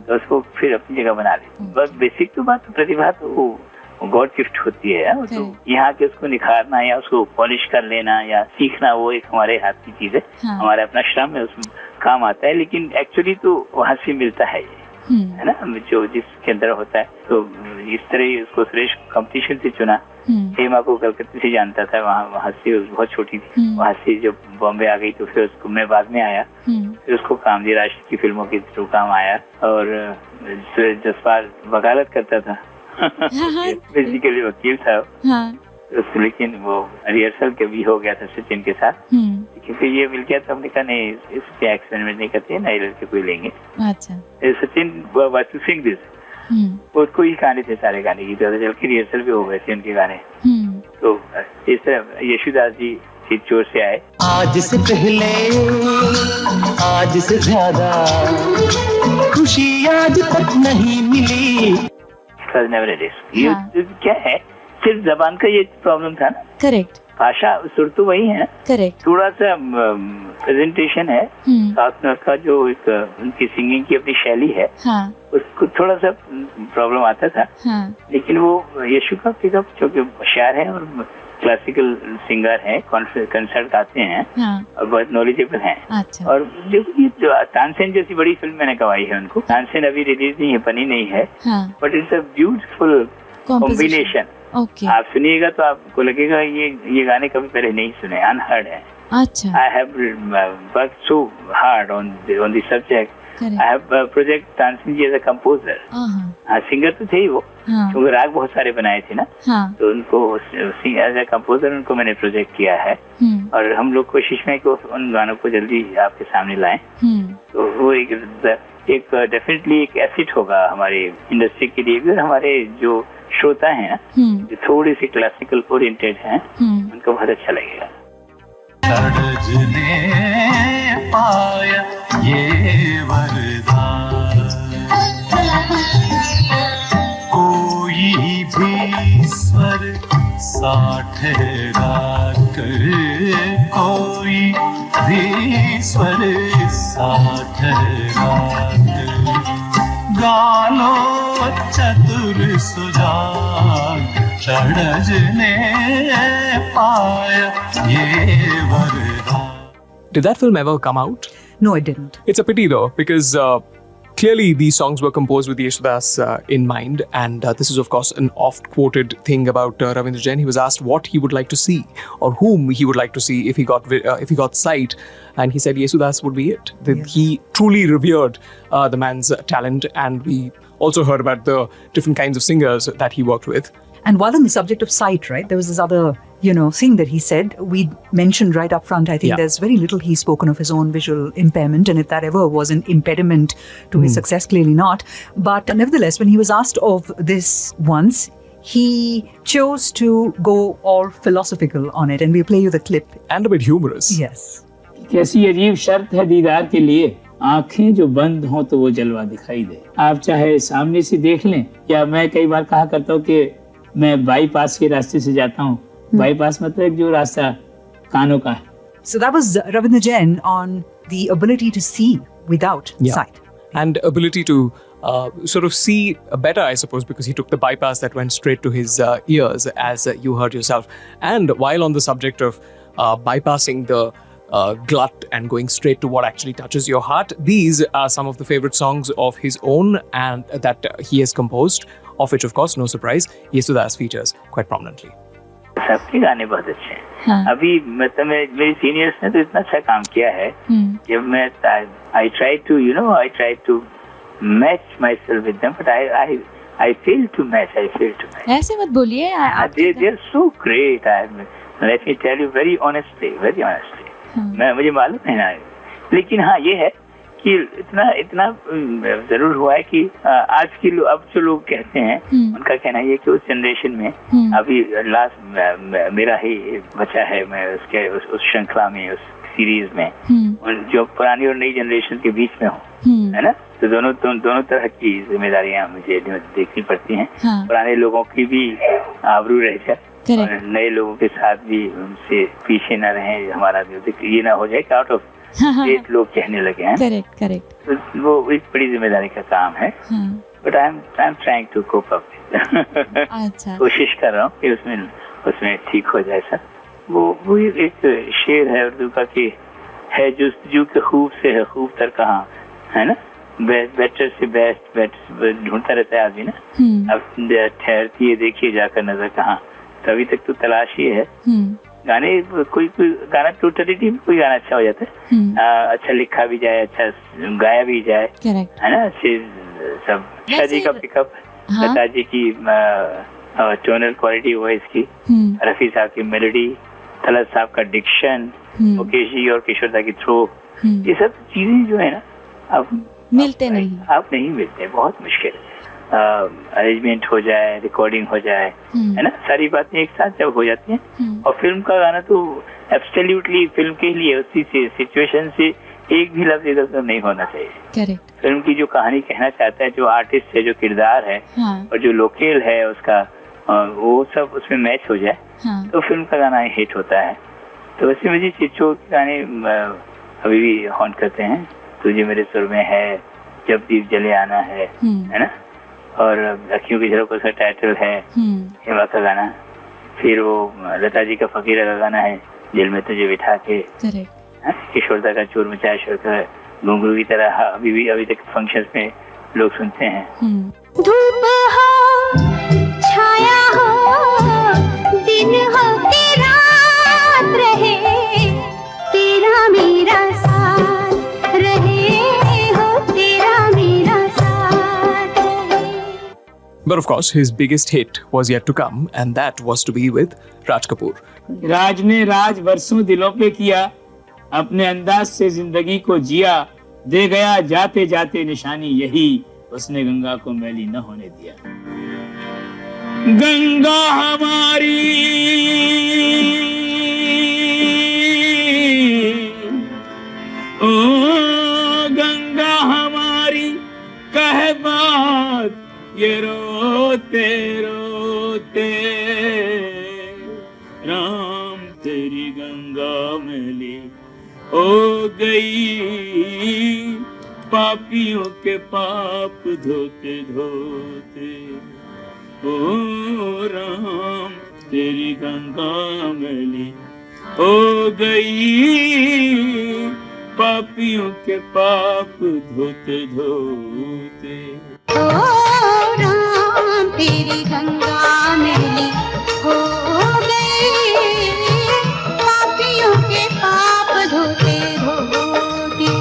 तो उसको फिर अपनी जगह बना ले। बस बेसिक तो बात, प्रतिभा तो गॉड गिफ्ट होती है, तो यहाँ के उसको निखारना या उसको पॉलिश कर लेना या सीखना, वो एक हमारे हाथ की चीज है, हमारा अपना श्रम है, उसमें काम आता है। लेकिन एक्चुअली तो वहाँ से मिलता है ये, है ना, जो जिसके अंदर होता है। तो इस तरह उसको सुरेश कंपटीशन से चुना, हेमा को कलकत्ते से जानता था, वहाँ से बहुत छोटी थी, वहाँ से जब बॉम्बे आ गई तो फिर उसको मैं बाद में आया, फिर उसको कामजी राशि की फिल्मों के थ्रू काम आया और 10 बार वकालत करता था। बेसिकली वकील था। लेकिन वो रिहर्सल के भी हो गया था सचिन के साथ, लेकिन फिर ये मिल गया तो हमने कहा नहीं, इसके एक्सपेरिमेंट नहीं करते, नए लड़के कोई लेंगे। अच्छा। Sachin was to sing this, उसको ही गाने थे सारे गाने की, तो चल के रिहर्सल भी हो गए थे उनके गाने। तो इस तरह यशुदास जी चित्चोर से आए। आज से पहले, आज से ज्यादा खुशी आज तक नहीं मिली। ये क्या है, सिर्फ जबान का ये प्रॉब्लम था ना। करेक्ट। भाषा सुर तो वही है। करेक्ट। थोड़ा सा प्रेजेंटेशन है, साथ में उसका जो एक उनकी सिंगिंग की अपनी शैली है, उसको थोड़ा सा प्रॉब्लम आता था। लेकिन वो यशु का पिकअप जो कि होशियार है और क्लासिकल सिंगर है, कंसर्ट गाते हैं और बहुत नॉलेजेबल हैं। अच्छा। और जो तानसेन जैसी बड़ी फिल्म मैंने गवाई है उनको, तानसेन अभी रिलीज नहीं है, बनी नहीं है, but it's a beautiful combination. आप सुनिएगा तो आपको लगेगा ये गाने कभी पहले नहीं सुने, अनहर्ड है। अच्छा। I have worked so hard on the subject. I have project Tansen ji as a composer. हाँ, सिंगर तो थे ही वो, क्योंकि राग बहुत सारे बनाए थे ना, तो उनको एज अ कंपोजर उनको मैंने प्रोजेक्ट किया है। और हम लोग कोशिश में कि उन गानों को जल्दी आपके सामने लाएं। तो वो एक डेफिनेटली एक एसेट होगा हमारे इंडस्ट्री के लिए भी, और हमारे जो श्रोता हैं ना, जो थोड़ी सी क्लासिकल ओरिएंटेड हैं, उनको बहुत अच्छा लगेगा। पाया ये वरदान, कोई भी स्वर सा ठहरा कर, कोई भी स्वर सा ठहरा कर, गालो चतुर सुजान, षड्ज ने पाया ये वरदान। Did that film ever come out? No, it didn't. It's a pity though, because clearly these songs were composed with Yesudas in mind, and this is of course an oft-quoted thing about Ravindra Jain. He was asked what he would like to see or whom he would like to see if he got sight, and he said Yesudas would be it. He truly revered the man's talent, and we also heard about the different kinds of singers that he worked with. And while on the subject of sight, right, there was this other, thing that he said. We mentioned right up front, I think there's very little he's spoken of his own visual impairment, and if that ever was an impediment to his success, clearly not. But nevertheless, when he was asked of this once, he chose to go all philosophical on it, and we'll play you the clip. And a bit humorous. Yes. कैसी अजीब शर्त है दीदार के लिए, आंखें जो बंद हों तो वो जलवा दिखाई दे। आप चाहे सामने से देख लें, या मैं कई बार कहा करता हूँ कि मैं बाईपास के रास्ते से जाता हूँ। बाईपास मतलब जो रास्ता कानों का है। So that was Ravindra Jain on the ability to see without sight. And ability to sort of see better, I suppose, because he took the bypass that went straight to his ears, as you heard yourself. And while on the subject of bypassing the glut and going straight to what actually touches your heart, these are some of the favorite songs of his own and that he has composed, of which, of course, no surprise, Yesudas features quite prominently. सबके गाने बहुत अच्छे हैं। अभी मतलब मेरी seniors ने तो इतना अच्छा काम किया है, जब मैं I try to match myself with them, but I fail to match. ऐसे मत बोलिए। They are so great. Let me tell you very honestly. मुझे मालूम है ना, लेकिन हाँ ये है कि इतना जरूर हुआ है कि आज की अब जो लोग कहते हैं, उनका कहना ये कि उस जनरेशन में अभी लास्ट मेरा ही बचा है, मैं उसके उस श्रृंखला में, उस सीरीज में, जो पुरानी और नई जनरेशन के बीच में हूँ, है ना, तो दोनों तरह की जिम्मेदारियां मुझे देखनी पड़ती हैं। पुराने लोगों की भी आबरू रह जाए और नए लोगों के साथ भी उनसे पीछे न रहे, हमारा ये ना हो जाए कि आउट ऑफ डेट लोग कहने लगे हैं। करेक्ट। तो वो एक बड़ी जिम्मेदारी का काम है, but I am trying to cope up. अच्छा, कोशिश कर रहा हूँ कि उसमें ठीक हो जाए सर। वो एक शेर है उर्दू का कि है जुस्तजू के खूब से है खूब तर कहाँ, है ना, बेटर से बेस्ट ढूंढता रहता है आदमी ना। अब ठहरती है देखिए जाकर नजर कहाँ, तो अभी तक तो तलाश ही है। गाने कोई गाना टोटलिटी में कोई गाना अच्छा हो जाता है, अच्छा लिखा भी जाए, अच्छा गाया भी जाए, है ना, अच्छे सब। शादी का पिकअप, लता जी की टोनल क्वालिटी वॉइस की, रफी साहब की मेलोडी, तलत साहब का डिक्शन, मुकेश जी और किशोर दा की थ्रो, ये सब चीजें जो है ना अब मिलते नहीं, आप नहीं मिलते, बहुत मुश्किल। अरेंजमेंट हो जाए, रिकॉर्डिंग हो जाए, है ना, सारी बातें एक साथ जब हो जाती हैं। और फिल्म का गाना तो एब्सोल्युटली फिल्म के लिए उसी सिचुएशन से एक भी लफ्ज इधर नहीं होना चाहिए। करेक्ट। फिल्म की जो कहानी कहना चाहता है, जो आर्टिस्ट है, जो किरदार है, और जो लोकेल है उसका, वो सब उसमें मैच हो जाए, तो फिल्म का गाना हिट होता है। तो वैसे मुझे चिच्चोर के गाने अभी भी हॉन्ट करते हैं। तुझे मेरे सुर में है, जब दीप जले आना है ना, और अखियों की झरोखों से टाइटल है, हेमा का गाना। फिर वो लता जी का फकीरा का गाना है, दिल में तुझे बिठा के, किशोर दा का चोर मचाए शोर का घुंघरू की तरह अभी तक फंक्शंस में लोग सुनते हैं। धूप हो, छाया हो, दिन हो के रात रहे, तेरा मेरा साथ रहे, हो तेरा मेरा साथ रहे। But of course, his biggest hit was yet to come, and that was to be with Raj Kapoor. राज ने राज वर्षों दिलों पे किया, अपने अंदाज से जिंदगी को जिया, दे गया जाते जाते निशानी यही, उसने गंगा को मैली न होने दिया। गंगा हमारी, ओ गंगा हमारी, कहे बात ये रोते रोते, राम तेरी गंगा मैली हो गई, पापियों के पाप धोते धोते, ओ राम तेरी गंगा मैली हो गई, पापियों के पाप धोते धोते। ओ राम तेरी गंगा मैली हो गई, पापियों के पाप धोते धोते।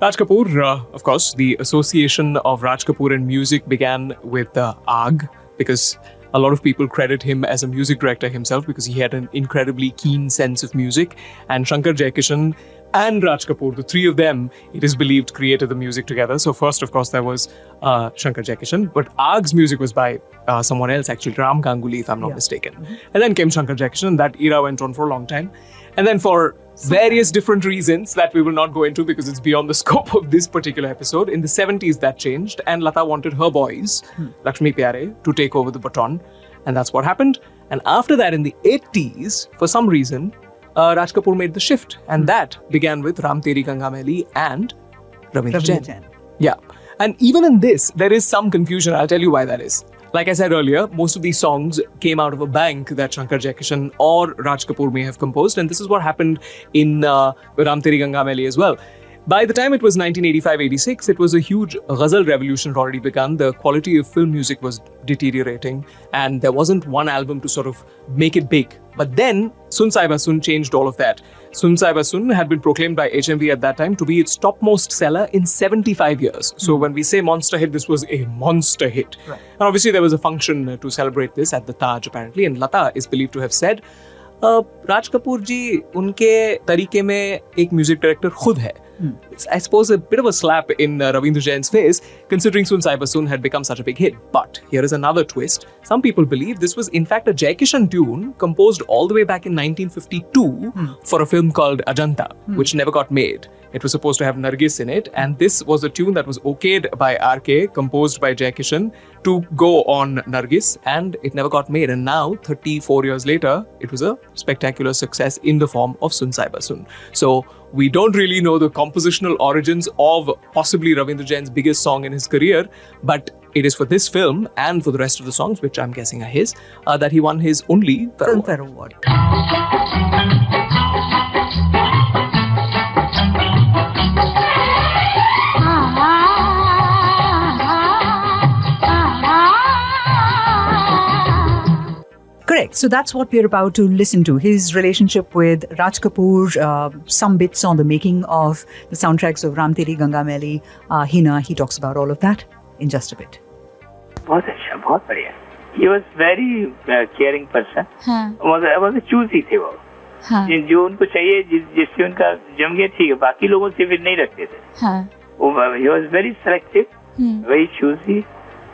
Raj Kapoor, of course, the association of Raj Kapoor and music began with Aag, because a lot of people credit him as a music director himself because he had an incredibly keen sense of music. And Shankar Jaikishan and Raj Kapoor, the three of them, it is believed, created the music together. So first, of course, there was Shankar Jaikishan, but Aag's music was by someone else, actually, Ram Ganguly, if I'm not mistaken. And then came Shankar Jaikishan, and that era went on for a long time. And then for various different reasons that we will not go into because it's beyond the scope of this particular episode, in the 70s that changed, and Lata wanted her boys, Lakshmi Pyare, to take over the baton. And that's what happened. And after that, in the 80s, for some reason, Raj Kapoor made the shift, and that began with Ram Teri Ganga Maili and Ravindra Jain. Yeah. And even in this, there is some confusion. I'll tell you why that is. Like I said earlier, most of these songs came out of a bank that Shankar Jaikishan or Raj Kapoor may have composed, and this is what happened in Ram Teri Ganga Maili as well. By the time it was 1985-86, it was a huge ghazal revolution had already begun. The quality of film music was deteriorating, and there wasn't one album to sort of make it big. But then, Sun Saiba Sun changed all of that. Sun Saiba Sun had been proclaimed by HMV at that time to be its topmost seller in 75 years. So when we say monster hit, this was a monster hit. Right. And obviously there was a function to celebrate this at the Taj apparently, and Lata is believed to have said, Raj Kapoor जी उनके तरीके में एक music director खुद है. I suppose a bit of a slap in Ravindra Jain's face, considering Sun Saiba Sun had become such a big hit. But here is another twist. Some people believe this was in fact a Jaikishan tune composed all the way back in 1952 for a film called Ajanta, which never got made. It was supposed to have Nargis in it, and this was a tune that was okayed by RK, composed by Jaikishan, to go on Nargis, and it never got made. And now, 34 years later, it was a spectacular success in the form of Sun Saiba Sun. So, we don't really know the compositional origins of possibly Ravindra Jain's biggest song in his career, but it is for this film and for the rest of the songs, which I'm guessing are his, that he won his only Filmfare Award. Correct. So that's what we're about to listen to. His relationship with Raj Kapoor, some bits on the making of the soundtracks of Ram Teri Ganga Maili, Hina. He talks about all of that in just a bit. बहुत अच्छा, बहुत बढ़िया. He was very caring person. was choosy थे वो. जो उनको चाहिए, जिससे उनका जम गया ठीक है, बाकी लोगों से फिर नहीं रखते थे. He was very selective, very choosy,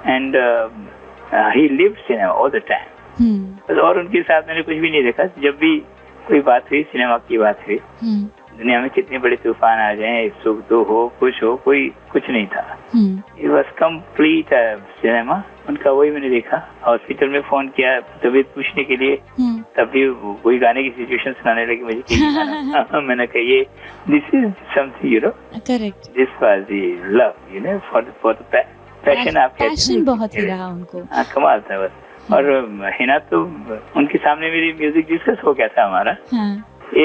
and he lived cinema all the time. और उनके साथ मैंने कुछ भी नहीं देखा. जब भी कोई बात हुई, सिनेमा की बात हुई, दुनिया में कितने बड़े तूफान आ जाएं, सुख दुख हो, कुछ हो, कोई कुछ नहीं था. It was complete cinema. उनका वही मैंने देखा. हॉस्पिटल में फोन किया तबीयत पूछने के लिए, तब भी कोई गाने की सिचुएशन सुनाने लगी मुझे कि मैंने कहा ये this is something, you know. Correct. This was the love, you know, for the passion. आप कहते हैं. Passion बहुत ही रहा उनको. हाँ, कमाल था बस. और हिना तो उनके सामने मेरी म्यूजिक डिस्कस हो गया था हमारा.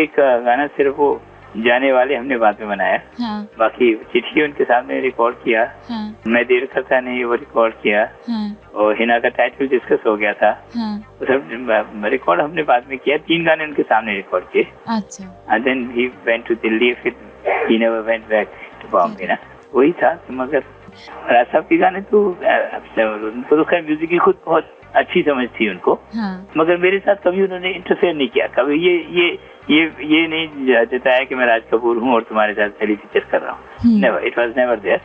एक गाना सिर्फ वो जाने वाले हमने बाद में बनाया. बाकी चिट्ठी उनके सामने रिकॉर्ड किया. मैं देर करता नहीं वो रिकॉर्ड किया. और हिना का टाइटल डिस्कस हो गया था. वो सब रिकॉर्ड हमने बाद में किया. 3 गाने उनके सामने रिकॉर्ड किए. And then he went to Delhi. फिर he never went back to Bombay ना. वही था. मगर राज साहब के गाने तो उनको तो खैर म्यूजिक की खुद बहुत अच्छी समझ थी उनको. मगर मेरे साथ कभी उन्होंने इंटरफेयर नहीं किया. कभी ये नहीं जताया कि मैं राज कपूर हूँ और तुम्हारे साथ पहली पिक्चर कर रहा हूँ. Never, it was never there.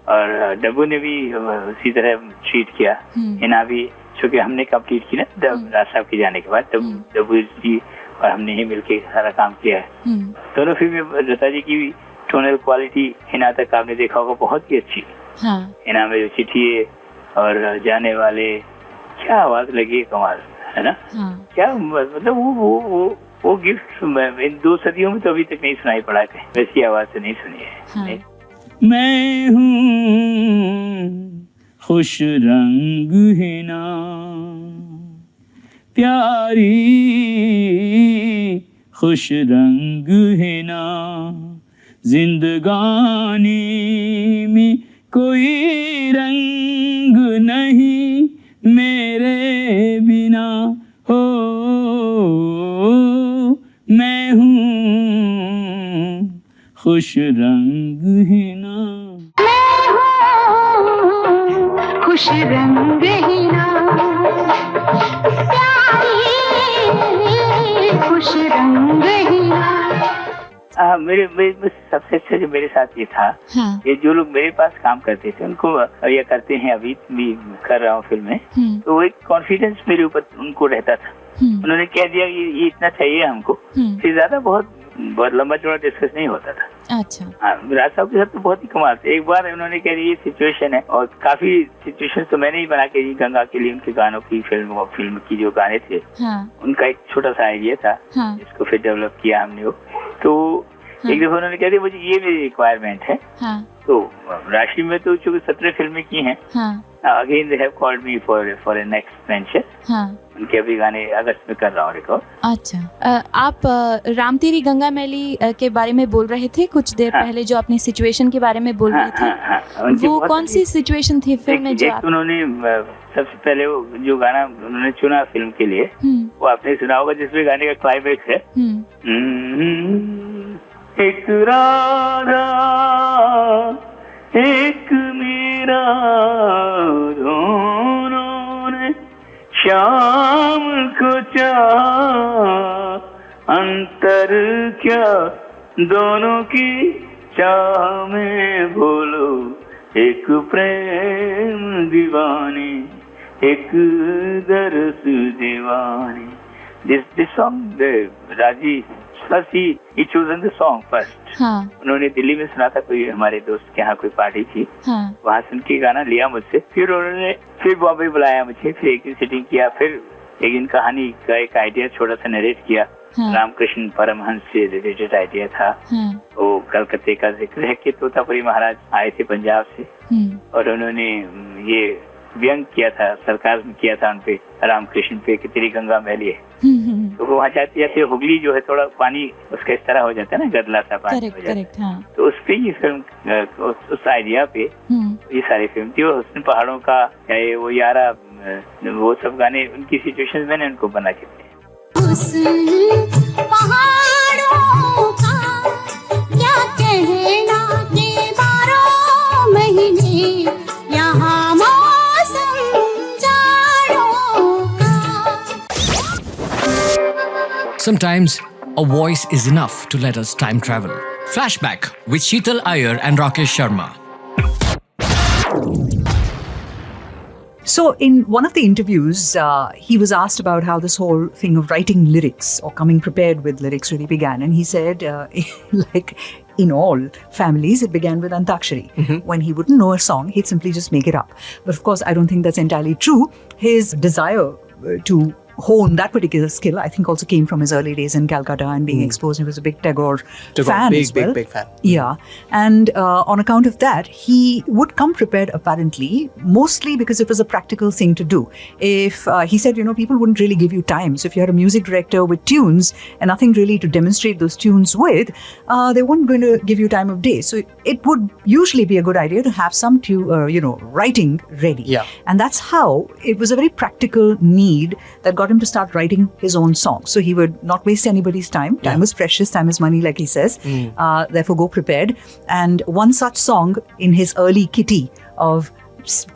और डब्बू ने भी उसी तरह ट्रीट किया. हिना भी, चूँकि हमने कंप्लीट की ना राज साहब के जाने के बाद, डब्बू जी और हमने ही मिलके सारा काम किया है. दोनों फिल्में लता जी की टोनल क्वालिटी हिना तक आपने देखा होगा बहुत ही अच्छी. हिना में जो चिट्ठी और जाने वाले, क्या आवाज लगी, कमाल है ना. क्या मतलब वो गिफ्ट इन 2 सदियों में तो अभी तक नहीं सुनाई पड़ा है. वैसी आवाज से नहीं सुनी है. मैं हूँ खुश रंग हिना, प्यारी खुश रंग हिना, जिंदगानी में कोई रंग नहीं मेरे बिना. हो मैं हूँ खुश रंग हिना. मैं हूँ खुश रंग हिना, प्यारी खुश रंग हिना. मेरे सबसे अच्छा जो मेरे साथ ये था, ये जो लोग मेरे पास काम करते थे उनको या करते हैं, अभी भी कर रहा हूँ फिल्में, तो वो एक कॉन्फिडेंस मेरे ऊपर उनको रहता था. उन्होंने कह दिया ये इतना चाहिए हमको. फिर ज्यादा बहुत लंबा चौड़ा डिस्कस नहीं होता था. अच्छा. राज साहब के साथ तो बहुत ही कमाल थे. एक बार उन्होंने कह दिया ये सिचुएशन है, और काफी सिचुएशन तो मैंने ही बना के दी गंगा के लिए. उनके गानों की फिल्म की जो गाने थे, उनका एक छोटा सा आइडिया था जिसको फिर डेवलप किया हमने. वो तो एक दफा उन्होंने कह दिया मुझे ये मेरी रिक्वायरमेंट है. तो राशि में तो चूँकि 17 फिल्में की हैं. Again they have called me for A next venture. उनके अभी गाने अगस्त में कर रहा हूँ रिकॉर्ड. अच्छा. आप राम तेरी गंगा मैली के बारे में बोल रहे थे कुछ देर पहले, जो अपनी सिचुएशन के बारे में बोल रहे थे. वो कौन सी सिचुएशन थी फिल्म में जो उन्होंने सबसे पहले वो जो गाना उन्होंने चुना फिल्म के लिए, वो आपने सुना होगा, जिसमें गाने का क्लाइमेक्स है, एक राधा एक मेरा दोनों ने शाम को चाह, अंतर क्या दोनों की चाह में बोलो, एक प्रेम दीवानी एक दर्द दीवानी. This song, Raji, first he chosen the song first. उन्होंने दिल्ली में सुना था, कोई हमारे दोस्त के यहाँ कोई पार्टी थी, वहाँ सुन के गाना लिया मुझसे. फिर उन्होंने फिर बॉम्बे बुलाया मुझे, फिर एक दिन सेटिंग किया, फिर एक दिन कहानी का एक आइडिया छोटा सा नरेट किया. रामकृष्ण परमहंस से रिलेटेड आइडिया था. वो कलकत्ते का जिक्र है कि तोतापुरी महाराज आए थे पंजाब से, और उन्होंने ये व्यंग किया था, सरकार में किया था उनपे, रामकृष्ण पे, कि तेरी गंगा मैली है. तो वो वहाँ जाते जाते हुगली जो है थोड़ा पानी उसका इस तरह हो जाता है ना, गदला सा पानी हो जाता है. तो उस पे ये फिल्म, उस आइडिया पे ये सारी फिल्म थी. उसमें पहाड़ों का, वो यारा वो सब गाने उनकी सिचुएशंस मैंने उनको बना के दिए. पहाड़ों का क्या कहना के 12 महीने यहाँ मौसम जाड़ों का. Sometimes a voice is enough to let us time travel. Flashback with Seetal Iyer and Rakesh Sharma. So, in one of the interviews, he was asked about how this whole thing of writing lyrics or coming prepared with lyrics really began. And he said, like in all families, it began with Antakshari. When he wouldn't know a song, he'd simply just make it up. But of course, I don't think that's entirely true. His desire to hone that particular skill, I think, also came from his early days in Calcutta and being exposed. He was a big Tagore fan as well. Big fan. Yeah. And on account of that, he would come prepared apparently, mostly because it was a practical thing to do. If he said, people wouldn't really give you time. So if you had a music director with tunes and nothing really to demonstrate those tunes with, they weren't going to give you time of day. So it would usually be a good idea to have some writing ready. Yeah. And that's how it was a very practical need that got him to start writing his own songs. So he would not waste anybody's time. Time is precious, time is money, like he says. Therefore, go prepared. And one such song in his early kitty of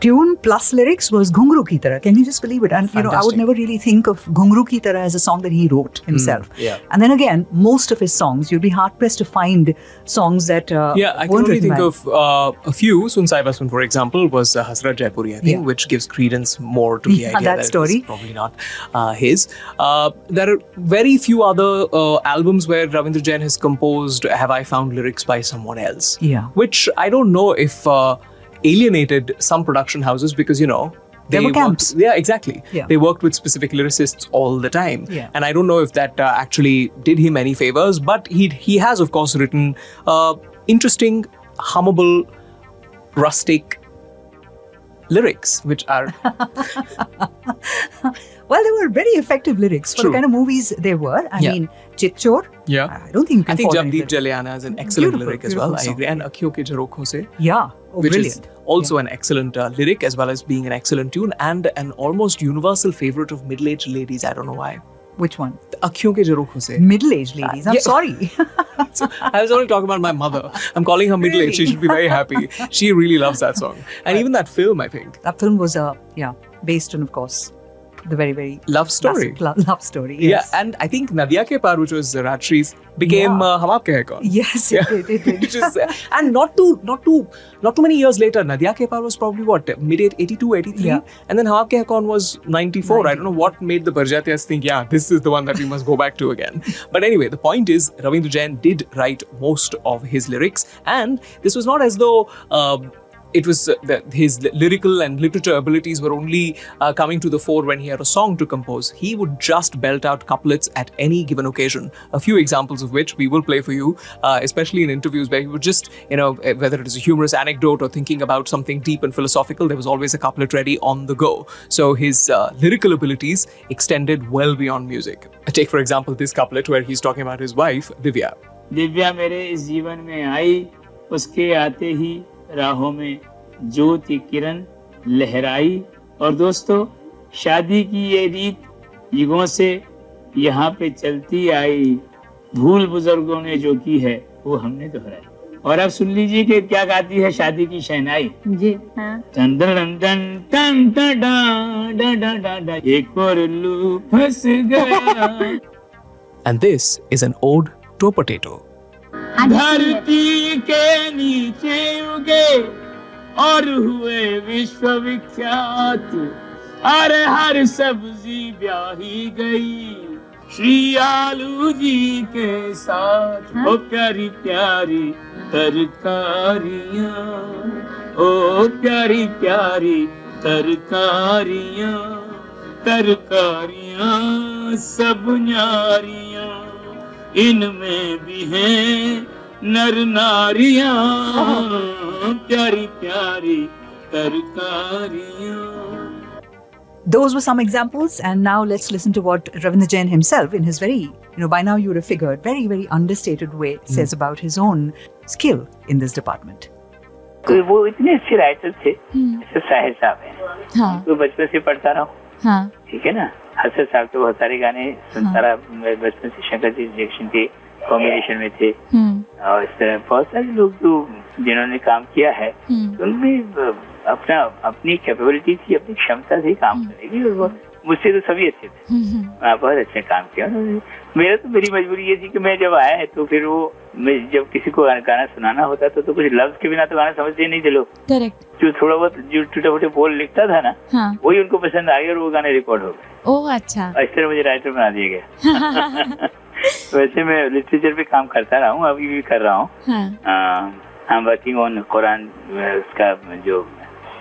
tune plus lyrics was Ghungru Ki Tarah. Can you just believe it? And I would never really think of Ghungru Ki Tarah as a song that he wrote himself. And then again, most of his songs, you'd be hard pressed to find songs that I can only think of a few. Sun Sai Basman, for example, was Hasrat Jaipuri, I think, which gives credence more to the idea that story. It's probably not his. There are very few other albums where Ravindra Jain has composed Have I Found lyrics by someone else. Yeah. Which I don't know if alienated some production houses because, there were camps. Yeah, exactly. Yeah. They worked with specific lyricists all the time. Yeah. And I don't know if that actually did him any favors, but he has, of course, written interesting, hummable, rustic lyrics, which are... Well, they were very effective lyrics for the kind of movies they were. I mean, Chitchor. Yeah. I don't think you can I think fault Jagdeep Jaliana is an excellent lyric as well. I agree. And Ankhiyon Ke Jharokhon Se. Yeah. Which brilliant. is also an excellent lyric as well as being an excellent tune and an almost universal favorite of middle-aged ladies. I don't know why. Which one? Ankhiyon Ke Jharokhon Se. Middle-aged ladies. I'm sorry. So, I was only talking about my mother. I'm calling her middle-aged. She should be very happy. She really loves that song. And even that film, I think. That film was, based on, of course, the very, very love story. Love story. Yes. Yeah, and I think Nadia Ke Paar, which was Rajshree's, became Hum Aapke Hai Kaun. Yes, it did. And not too many years later, Nadia Ke Paar was probably mid 82, 83, and then Hum Aapke Hai Kaun was 94. I don't know what made the Barjatias think, this is the one that we must go back to again. But anyway, the point is, Ravindra Jain did write most of his lyrics, and this was not as though it was his lyrical and literature abilities were only coming to the fore when he had a song to compose. He would just belt out couplets at any given occasion. A few examples of which we will play for you, especially in interviews where he would just, whether it is a humorous anecdote or thinking about something deep and philosophical, there was always a couplet ready on the go. So his lyrical abilities extended well beyond music. Take, for example, this couplet where he's talking about his wife, Divya. Divya मेरे इस जीवन में आई, उसके आते ही राहों में ज्योति किरण लहराई. और दोस्तों, शादी की ये रीत युगों से यहाँ पे चलती आई. भूल बुजुर्गों ने जो की है वो हमने दोहराई. और अब सुन लीजिए कि क्या गाती है शादी की शहनाई. जी हाँ. टन टन टन टन टन टन एक और उल्लू फंस गया. And this is an ode to a potato. धरती के नीचे उगे और हुए विश्वविख्यात. अरे हर सब्जी ब्याही गई श्री आलू जी के साथ. ओ प्यारी प्यारी तरकारियां, ओ प्यारी प्यारी तरकारियां, तरकारियां सब न्यारियां, इनमें भी हैं नर नारियां, प्यारी प्यारी तरकारियां. Those were some examples, and now let's listen to what Ravindra Jain himself, in his very, by now you would have figured, very, very understated way, says about his own skill in this department. तो वो इतने अच्छे writer थे, जैसे साहिर साहब हैं, तो बचपन से पढ़ता रहा हूँ, ठीक है ना। हसन साहब तो बहुत सारे गाने सुनता रहा, बचपन से शंकर जी जैक्सन के कॉम्बिनेशन में थे, और इस तरह बहुत सारे लोग जो जिन्होंने काम किया है, उनमें अपनी कैपेबिलिटी थी, अपनी क्षमता थी काम करने की, और वो मुझसे तो सभी अच्छे थे, बहुत अच्छे काम किया। मेरी मजबूरी ये थी कि मैं जब आया तो फिर वो जब किसी को गाना सुनाना होता तो कुछ लफ्ज के बिना तो गाना समझते नहीं थे लोग। करेक्ट। जो थोड़ा बहुत जो टूटे फूटे बोल लिखता था ना, वही उनको पसंद आ गया और वो गाने रिकॉर्ड हो गए। ओह अच्छा। इस तरह मुझे राइटर बना दिया गया। वैसे मैं लिटरेचर पे काम करता रहा हूँ, अभी भी कर रहा हूँ। I am working on Quran, उसका जो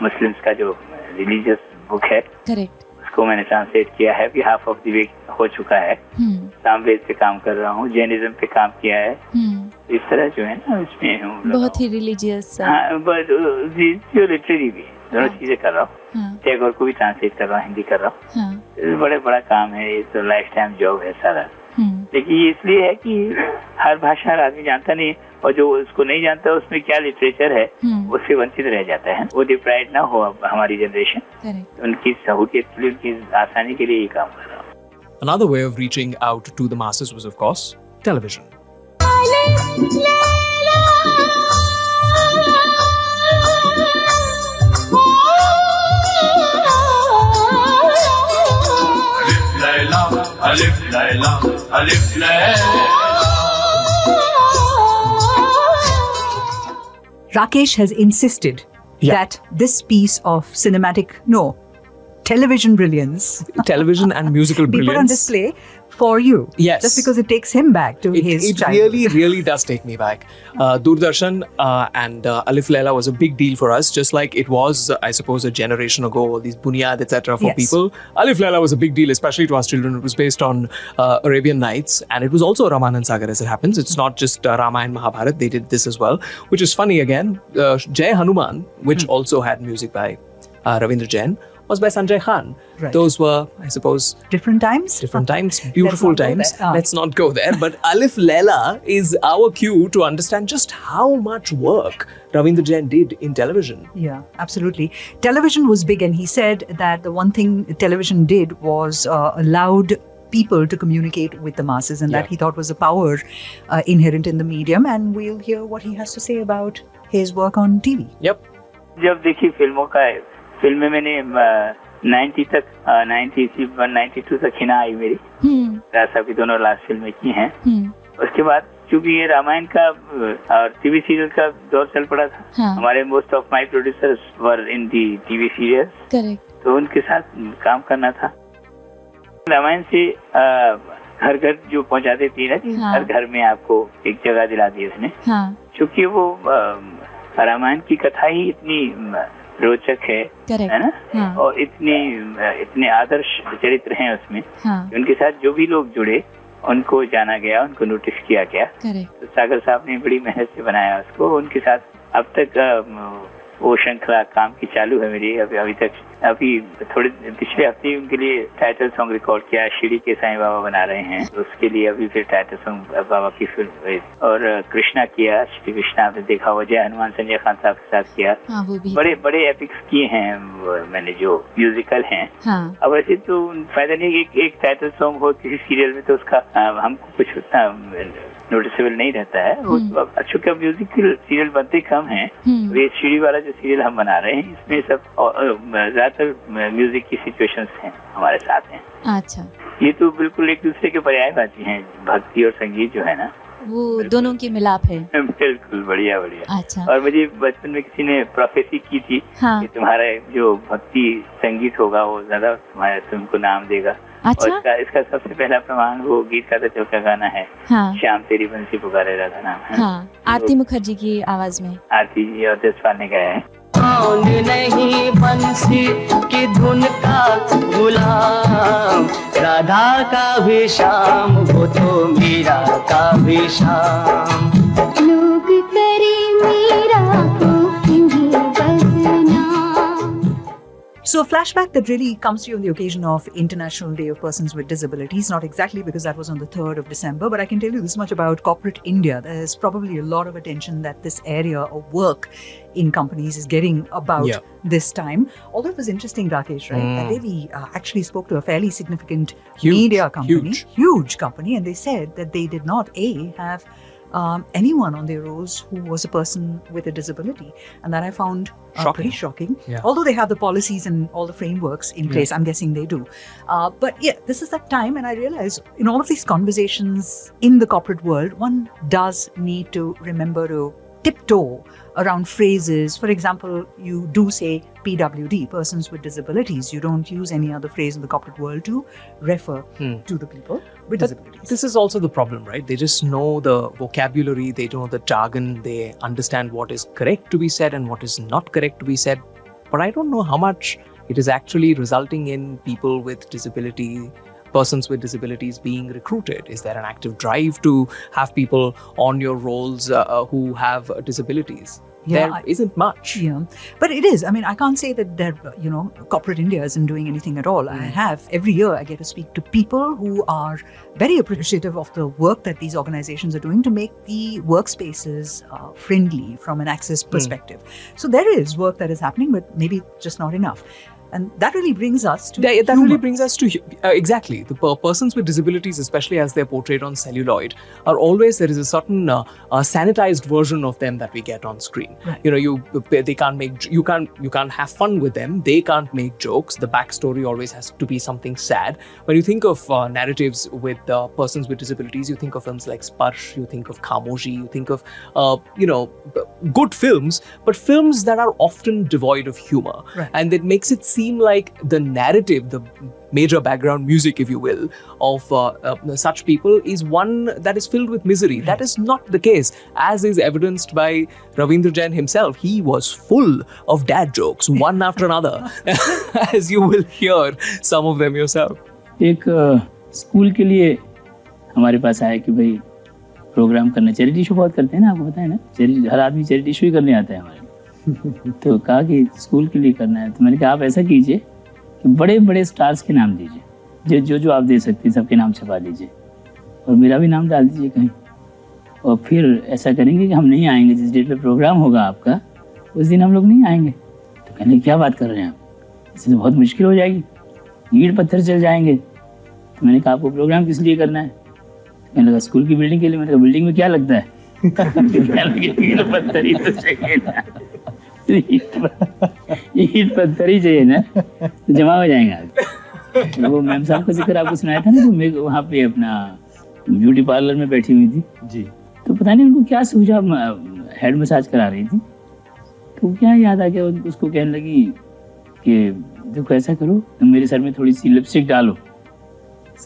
मुस्लिम्स का जो रिलीजियस बुक है, करेक्ट, उसको मैंने ट्रांसलेट किया है, अभी हाफ ऑफ द वे हो चुका है। सामवेद पे काम कर रहा हूँ, जैनिज्म पे काम किया है, इस तरह जो है ना उसमें हूँ बहुत ही रिलीजियस। जो लिटरेरी भी दोनों चीजें कर रहा हूँ, टैगोर को भी ट्रांसलेट कर रहा हूँ, हिंदी कर रहा हूँ। बड़ा काम है ये, तो लाइफ टाइम जॉब है सारा। लेकिन ये इसलिए है कि हर भाषा हर आदमी जानता नहीं, और जो उसको नहीं जानता उसमें क्या लिटरेचर है उससे वंचित रह जाता है। वो डिप्राइव ना हो हमारी जनरेशन, उनकी सहूलियत के लिए, उनकी आसानी के लिए ये काम कर रहा हूँ। Another way of reaching out to the masses was, of course, television. Alif Laila, Alif Laila. Rakesh has insisted that this piece of television brilliance, television and musical brilliance, be put on display for you. Yes. Just because it takes him back to his childhood. It really does take me back. Doordarshan and Alif Laila was a big deal for us, just like it was, I suppose, a generation ago, all these bunyad, etc. for people. Alif Laila was a big deal, especially to us children. It was based on Arabian Nights, and it was also Ramanand Sagar, as it happens. It's not just Rama and Mahabharat. They did this as well, which is funny again. Jai Hanuman, which also had music by Ravindra Jain, was by Sanjay Khan. Right. Those were, I suppose, different times, beautiful times. Let's not go there. But Alif Laila is our cue to understand just how much work Ravindra Jain did in television. Yeah, absolutely. Television was big, and he said that the one thing television did was allowed people to communicate with the masses, and that he thought was a power inherent in the medium. And we'll hear what he has to say about his work on TV. Yep. जब देखी film में मैंने 90 तक 92 तक हिना आई मेरी, रासा की दोनों last फिल्में की हैं। उसके बाद चूंकि ये रामायण का और टीवी सीरियल का दौर चल पड़ा था, हमारे most of my producers were in the TV serials, तो उनके साथ काम करना था। रामायण से घर घर जो पहुंचाते थी ना, कि हर घर में आपको एक जगह दिला दी उसने, क्योंकि वो रामायण की कथा ही इतनी रोचक है ना, और इतने आदर्श चरित्र हैं उसमें, उनके साथ जो भी लोग जुड़े उनको जाना गया, उनको नोटिस किया गया। तो सागर साहब ने बड़ी मेहनत से बनाया उसको। उनके साथ अब तक वो श्रृंखला काम की चालू है मेरी अभी तक। अभी थोड़े पिछले हफ्ते उनके लिए टाइटल सॉन्ग रिकॉर्ड किया, शिरडी के साईं बाबा बना रहे हैं, तो उसके लिए अभी फिर टाइटल सॉन्ग बाबा की फिल्म, और कृष्णा किया, श्री कृष्णा आपने देखा हो, जय हनुमान संजय खान साहब के साथ किया। बड़े बड़े एपिक्स किए हैं मैंने जो म्यूजिकल हैं। अब वैसे तो फायदा नहीं, एक टाइटल सॉन्ग हो किसी सीरियल में तो उसका हमको कुछ उतना नोटिसेबल नहीं रहता है। चूंकि म्यूजिकल सीरियल बनते कम हैं, ये शिरडी वाला जो सीरियल हम बना रहे हैं इसमें सब ज्यादातर म्यूजिक की सिचुएशंस हैं हमारे साथ हैं। अच्छा, ये तो बिल्कुल एक दूसरे के पर्यायवाची हैं, भक्ति और संगीत जो है ना, वो दोनों की मिलाप है। बिल्कुल बढ़िया। अच्छा। और मुझे बचपन में किसी ने प्रोफेसी की थी कि तुम्हारा जो भक्ति संगीत होगा वो ज्यादा तुमको नाम देगा। अच्छा? और इसका सबसे पहला प्रमाण वो गीत का चौथा गाना है, श्याम तेरी बंसी पुकारे राधा नाम है। आरती मुखर्जी की आवाज में आरती जी और जसपाल ने गाया है। कौन नहीं बंसी की धुन का गुलाम, राधा का भी शाम वो तो मीरा का भी शाम। लोग करे मीरा को क्यों बदनाम। So a flashback that really comes to you on the occasion of International Day of Persons with Disabilities, not exactly because that was on the 3rd of December, but I can tell you this much about corporate India. There's probably a lot of attention that this area of work in companies is getting about this time. Although it was interesting, Rakesh, right? That day we actually spoke to a fairly significant media company, huge company, and they said that they did not have anyone on their rolls who was a person with a disability, and that I found pretty shocking. Although they have the policies and all the frameworks in place, I'm guessing they do. But this is that time, and I realize in all of these conversations in the corporate world, one does need to remember to tiptoe around phrases. For example, you do say PWD, persons with disabilities. You don't use any other phrase in the corporate world to refer to the people with disabilities. This is also the problem, right? They just know the vocabulary, they know the jargon, they understand what is correct to be said and what is not correct to be said. But I don't know how much it is actually resulting in people with disability, persons with disabilities being recruited. Is there an active drive to have people on your roles who have disabilities? There isn't much. But it is. I mean, I can't say that corporate India isn't doing anything at all. Every year I get to speak to people who are very appreciative of the work that these organizations are doing to make the workspaces friendly from an access perspective. So there is work that is happening, but maybe just not enough. And that really brings us to exactly. The persons with disabilities, especially as they're portrayed on celluloid, are always, there is a certain sanitized version of them that we get on screen. Right. You can't have fun with them. They can't make jokes. The backstory always has to be something sad. When you think of narratives with persons with disabilities, you think of films like Sparsh, you think of Khamoshi, you think of good films, but films that are often devoid of humor, and that makes it seem like the narrative, the major background music, if you will, of such people is one that is filled with misery. That is not the case, as is evidenced by Ravindra Jain himself. He was full of dad jokes, one after another, as you will hear some of them yourself. एक school के लिए हमारे पास आया कि भाई programme करना, charity show बहुत करते हैं ना, आपको पता है ना, हर आदमी चैरिटी शो ही करने आता है हमारे। तो कहा कि स्कूल के लिए करना है, तो मैंने कहा आप ऐसा कीजिए कि बड़े बड़े स्टार्स के नाम दीजिए, जो आप दे सकते हैं सबके नाम छपा दीजिए और मेरा भी नाम डाल दीजिए कहीं, और फिर ऐसा करेंगे कि हम नहीं आएंगे, जिस डेट पे प्रोग्राम होगा आपका उस दिन हम लोग नहीं आएंगे। तो कहने क्या बात कर रहे हैं आप, इससे तो बहुत मुश्किल हो जाएगी, ईंट पत्थर चल जाएंगे। तो मैंने कहा आपको प्रोग्राम किस लिए करना है? तो कहने लगा स्कूल की बिल्डिंग के लिए। मैंने कहा बिल्डिंग में क्या लगता है? ईंट पत्थर ही तो चाहिए ना, ईंट पत्थर ही चाहिए ना, तो जमा हो जाएंगे आप। तो वो मैम साहब का जिक्र आपको सुनाया था ना, तो मैं वहाँ पे अपना ब्यूटी पार्लर में बैठी हुई थी जी, तो पता नहीं उनको क्या सूझा, हेड मसाज करा रही थी, तो क्या याद आ गया उसको, कहने लगी कि देखो ऐसा करो, तुम मेरे सर में थोड़ी सी लिपस्टिक डालो।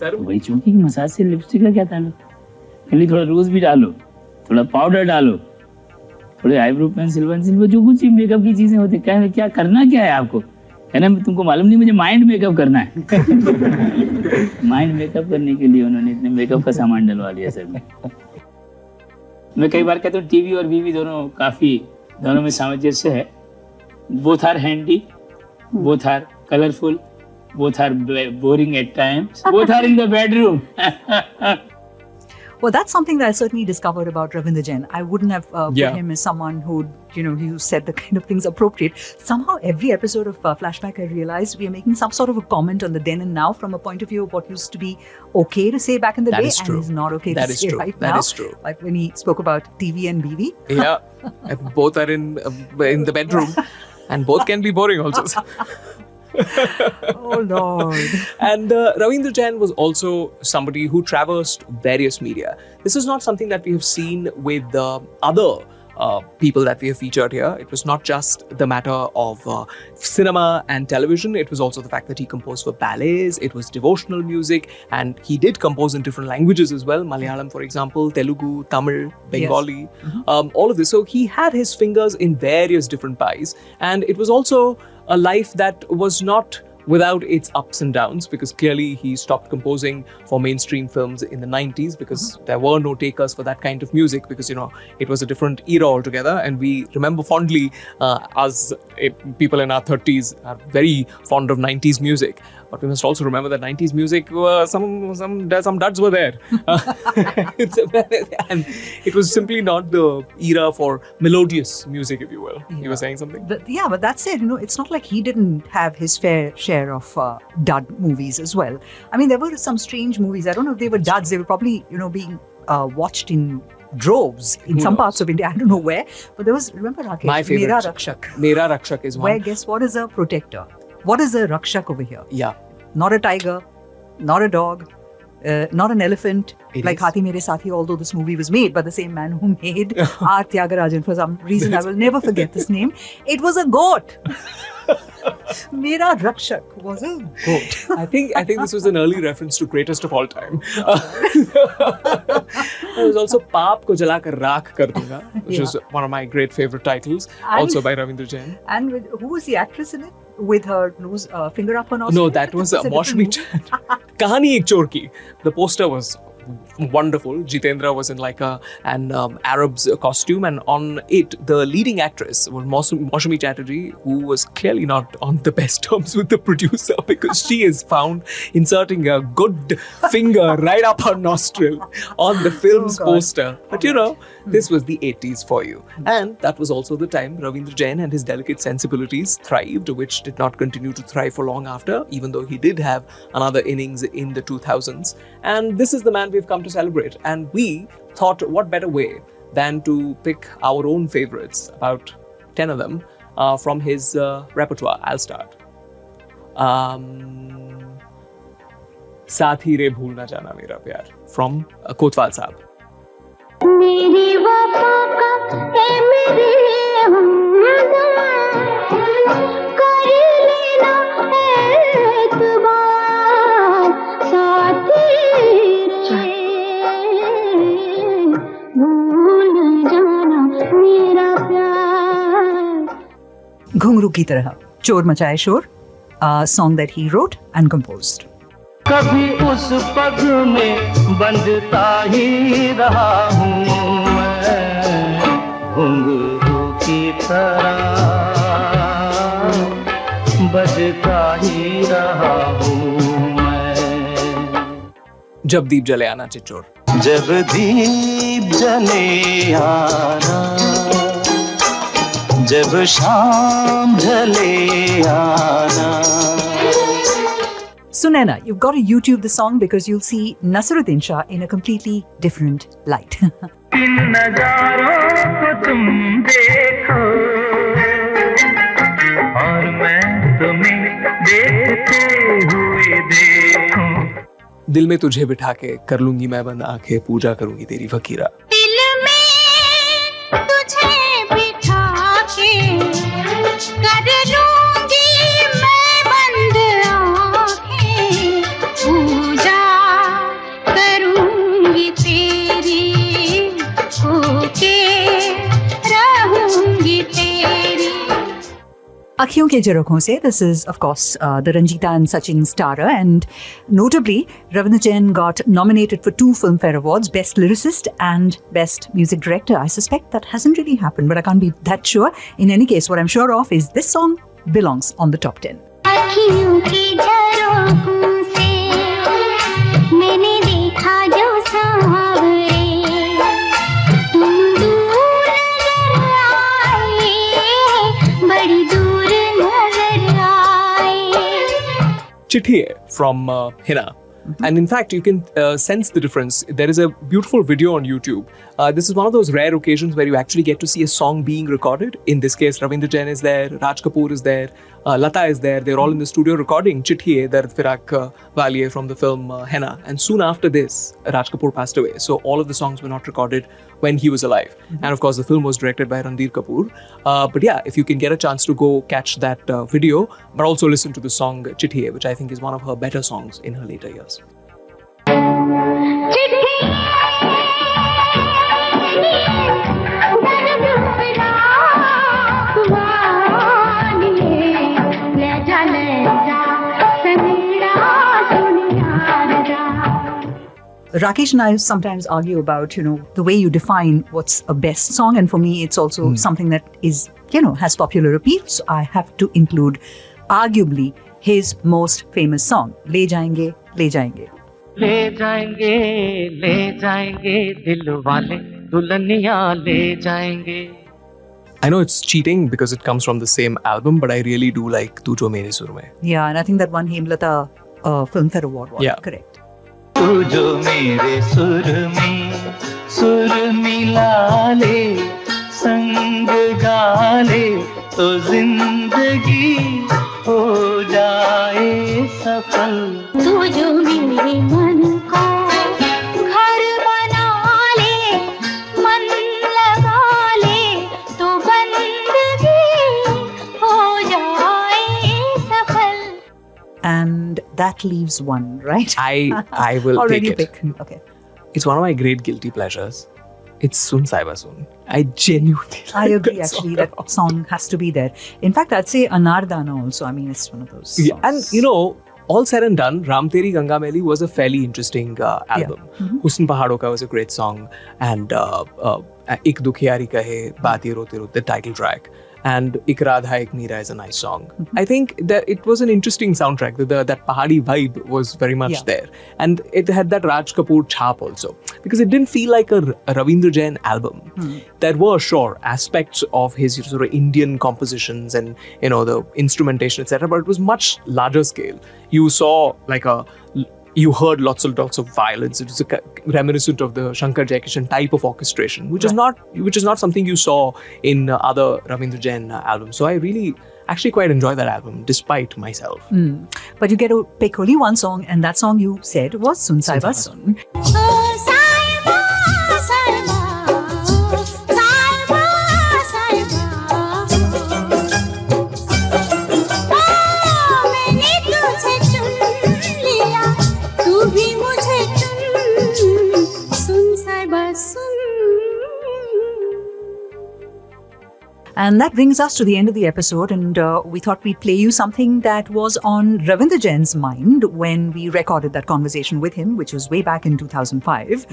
सर वही चौंकी कि मसाज से लिपस्टिक का क्या ताल्लुक? कहली थोड़ा रोज भी डालो, थोड़ा पाउडर डालो, थोड़े आईब्रो पेंसिल वो जो कुछ मेकअप की चीजें होती है। क्या करना क्या है आपको? कहना तुमको मालूम नहीं, मुझे माइंड मेकअप करना है। माइंड मेकअप करने के लिए उन्होंने इतने मेकअप का सामान डलवा लिया सर में। मैं कई बार कहता हूँ टीवी और बीवी दोनों में सामंजस्य है। Both are handy, both are colorful, both are boring at times, both are in the bedroom. Well, that's something that I certainly discovered about Ravindra Jain. I wouldn't have put him as someone who, who said the kind of things appropriate. Somehow, every episode of Flashback, I realized we are making some sort of a comment on the then and now from a point of view of what used to be okay to say back in the day and is not okay to say right now. That is true. Like when he spoke about TV and BV. Yeah, both are in the bedroom. And both can be boring also. Oh Lord. And Ravindra Jain was also somebody who traversed various media. This is not something that we have seen with other people that we have featured here. It was not just the matter of cinema and television. It was also the fact that he composed for ballets. It was devotional music, and he did compose in different languages as well. Malayalam, for example, Telugu, Tamil, Bengali, all of this. So he had his fingers in various different pies, and it was also a life that was not without its ups and downs, because clearly he stopped composing for mainstream films in the 90s because there were no takers for that kind of music, because it was a different era altogether, and we remember fondly people in our 30s are very fond of 90s music, but we must also remember that 90s music some duds were there. And it was simply not the era for melodious music, if you will. You were saying something? But that said, it's not like he didn't have his fair share of dud movies as well. I mean, there were some strange movies. I don't know if they were duds. They were probably, being watched in droves in some parts of India. I don't know where. But there was, remember Rakesh? My favorite. Mera Rakshak. Mera Rakshak is one. Where, guess what is a protector? What is a Rakshak over here? Yeah. Not a tiger, not a dog, not an elephant, it like is. Hathi Mere Sathi, although this movie was made by the same man who made R. Tyagarajan. For some reason, I will never forget this name. It was a goat. Mera Rakshak was a goat. I think this was an early reference to Greatest of All Time. There was also Paap Ko Jalakar Raakh Kar Dunga, which is one of my great favorite titles, also by Ravindra Jain. And who was the actress in it? With her nose, finger up her nose? No, that was Maushmi Chand. Kahani Ek Chor Ki. The poster was wonderful. Jitendra was in like an Arab's costume, and on it, the leading actress was Maushmi Chatterjee, who was clearly not on the best terms with the producer, because she is found inserting a good finger right up her nostril on the film's poster. But this was the 80s for you. And that was also the time Ravindra Jain and his delicate sensibilities thrived, which did not continue to thrive for long after, even though he did have another innings in the 2000s. And this is the man we've come to celebrate. And we thought, what better way than to pick our own favorites, about 10 of them, from his repertoire. I'll start. Saath hi re bhool na jana mera pyar, from Kotwal Saab. मेरी वफा का है मेरे कर लेना एतबार साथी रे भूल जाना मेरा प्यार. घुंघरू की तरह, चोर मचाए शोर, a song that he wrote and composed. कभी उस पग में बंधता ही रहा हूँ मैं घुंघरू की तरह बजता ही रहा हूँ मैं. जब दीप जले आना चिच्चोर. जब दीप जले आना जब शाम ढले आना. Sunaina, you've got to YouTube the song because you'll see Naseeruddin Shah in a completely different light. इन नजारों को तुम देखो और मैं तुम्हें देखते हुए देखूं. दिल में तुझे बिठा के कर लूंगी मैं बंद आंखें, पूजा करूंगी तेरी फकीरा. दिल में तुझे बिठा के कर लूंगी मैं बंद आँखें, पूजा करूंगी तेरी, होके रहूंगी तेरी. Ankhiyon Ke Jharokhon Se. This is, of course, the Ranjita and Sachin starrer, and notably, Ravindra Jain got nominated for 2 Filmfare Awards, Best Lyricist and Best Music Director. I suspect that hasn't really happened, but I can't be that sure. In any case, what I'm sure of is this song belongs on the top 10. अँखियों के झरोखों से मैंने देखा जो सांवरे, तुम दूर नजर आए, बड़ी दूर नजर आए. Chitchor from Hina. And in fact, you can sense the difference. There is a beautiful video on YouTube. This is one of those rare occasions where you actually get to see a song being recorded. In this case, Ravindra Jain is there, Raj Kapoor is there, Lata is there. They're all in the studio recording Chitchor, Dard Firak Waliye from the film Henna. And soon after this, Raj Kapoor passed away. So all of the songs were not recorded when he was alive. And of course, the film was directed by Ranbir Kapoor. But yeah, if you can get a chance to go catch that video, but also listen to the song Chitchor, which I think is one of her better songs in her later years. Rakesh and I sometimes argue about, the way you define what's a best song. And for me, it's also something that is, has popular appeal. So I have to include arguably his most famous song, Le Jayenge, Le Jayenge. ले जाएंगे दिल वाले दुल्हनिया ले जाएंगे. I know it's cheating because it comes from the same album, but I really do like Tu Jo Mere Sur Mein. Yeah, and I think that won Hemlata Filmfare Award. Yeah. Correct. तू जो मेरे सुर में सुर मिला ले संग गा ले तो जिंदगी हो जाए सफल. तू जो मेरे मन को घर बना ले मन लगा ले तो बंदगी हो जाए सफल. And that leaves one, right? I will Already take it. pick. Okay. It's one of my great guilty pleasures. It's Sun Saiba Sun. I genuinely I like agree, that actually. song. That song has to be there. In fact, I'd say Anardana also. I mean, it's one of those songs. Yeah, and all said and done, Ram Teri Ganga Maili was a fairly interesting album. Husn Pahadon Ka was a great song, and Ik Dukhiari Kahe, Baat Ye Rote Rote, the title track, and Ik Radha Ik Meera is a nice song. I think that it was an interesting soundtrack. That Pahadi vibe was very much there, and it had that Raj Kapoor chap also, because it didn't feel like a Ravindra Jain album. There were sure aspects of his sort of Indian compositions and the instrumentation, etc., but it was much larger scale. You saw you heard lots of violence. It was reminiscent of the Shankar Jaikishan type of orchestration, which is not something you saw in other Ravindra Jain albums. So I really actually quite enjoy that album, despite myself. But you get to pick only one song, and that song you said was Sun Saiba Sun. And that brings us to the end of the episode, and we thought we'd play you something that was on Ravindra Jain's mind when we recorded that conversation with him, which was way back in 2005.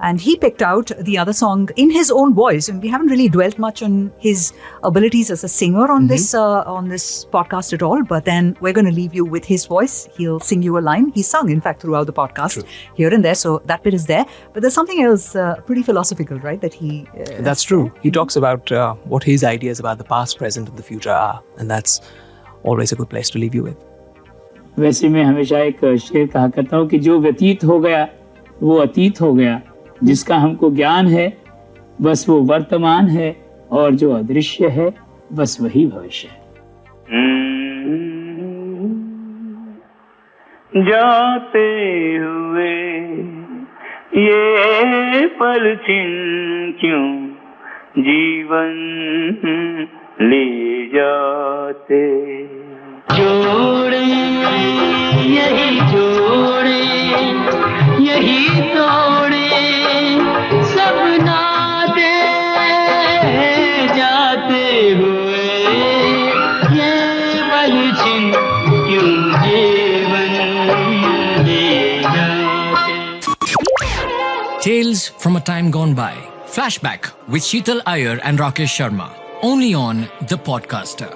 And he picked out the other song in his own voice, and we haven't really dwelt much on his abilities as a singer on this podcast at all, but then we're going to leave you with his voice. He'll sing you a line. He sung, in fact, throughout the podcast, here and there, so that bit is there. But there's something else pretty philosophical, right, that he... That's true. He talks about what his ideas about the past, present and the future are, and that's always a good place to leave you with. वैसे मैं हमेशा एक शेर कहा करता हूँ कि जो व्यतीत हो गया वो अतीत हो गया, जिसका हमको ज्ञान है बस वो वर्तमान है, और जो अदृश्य है बस वही भविष्य है. जाते हुए ये पल छिन क्यों जीवन ले जाते. जोड़े यही जोड़े यही तोड़े सब नाते जाते हुए ये पल छिन क्यों जीवन ले जाते. Tales from a Time Gone By. Flashback with Seetal Iyer and Rakesh Sharma. Only on The Podcaster.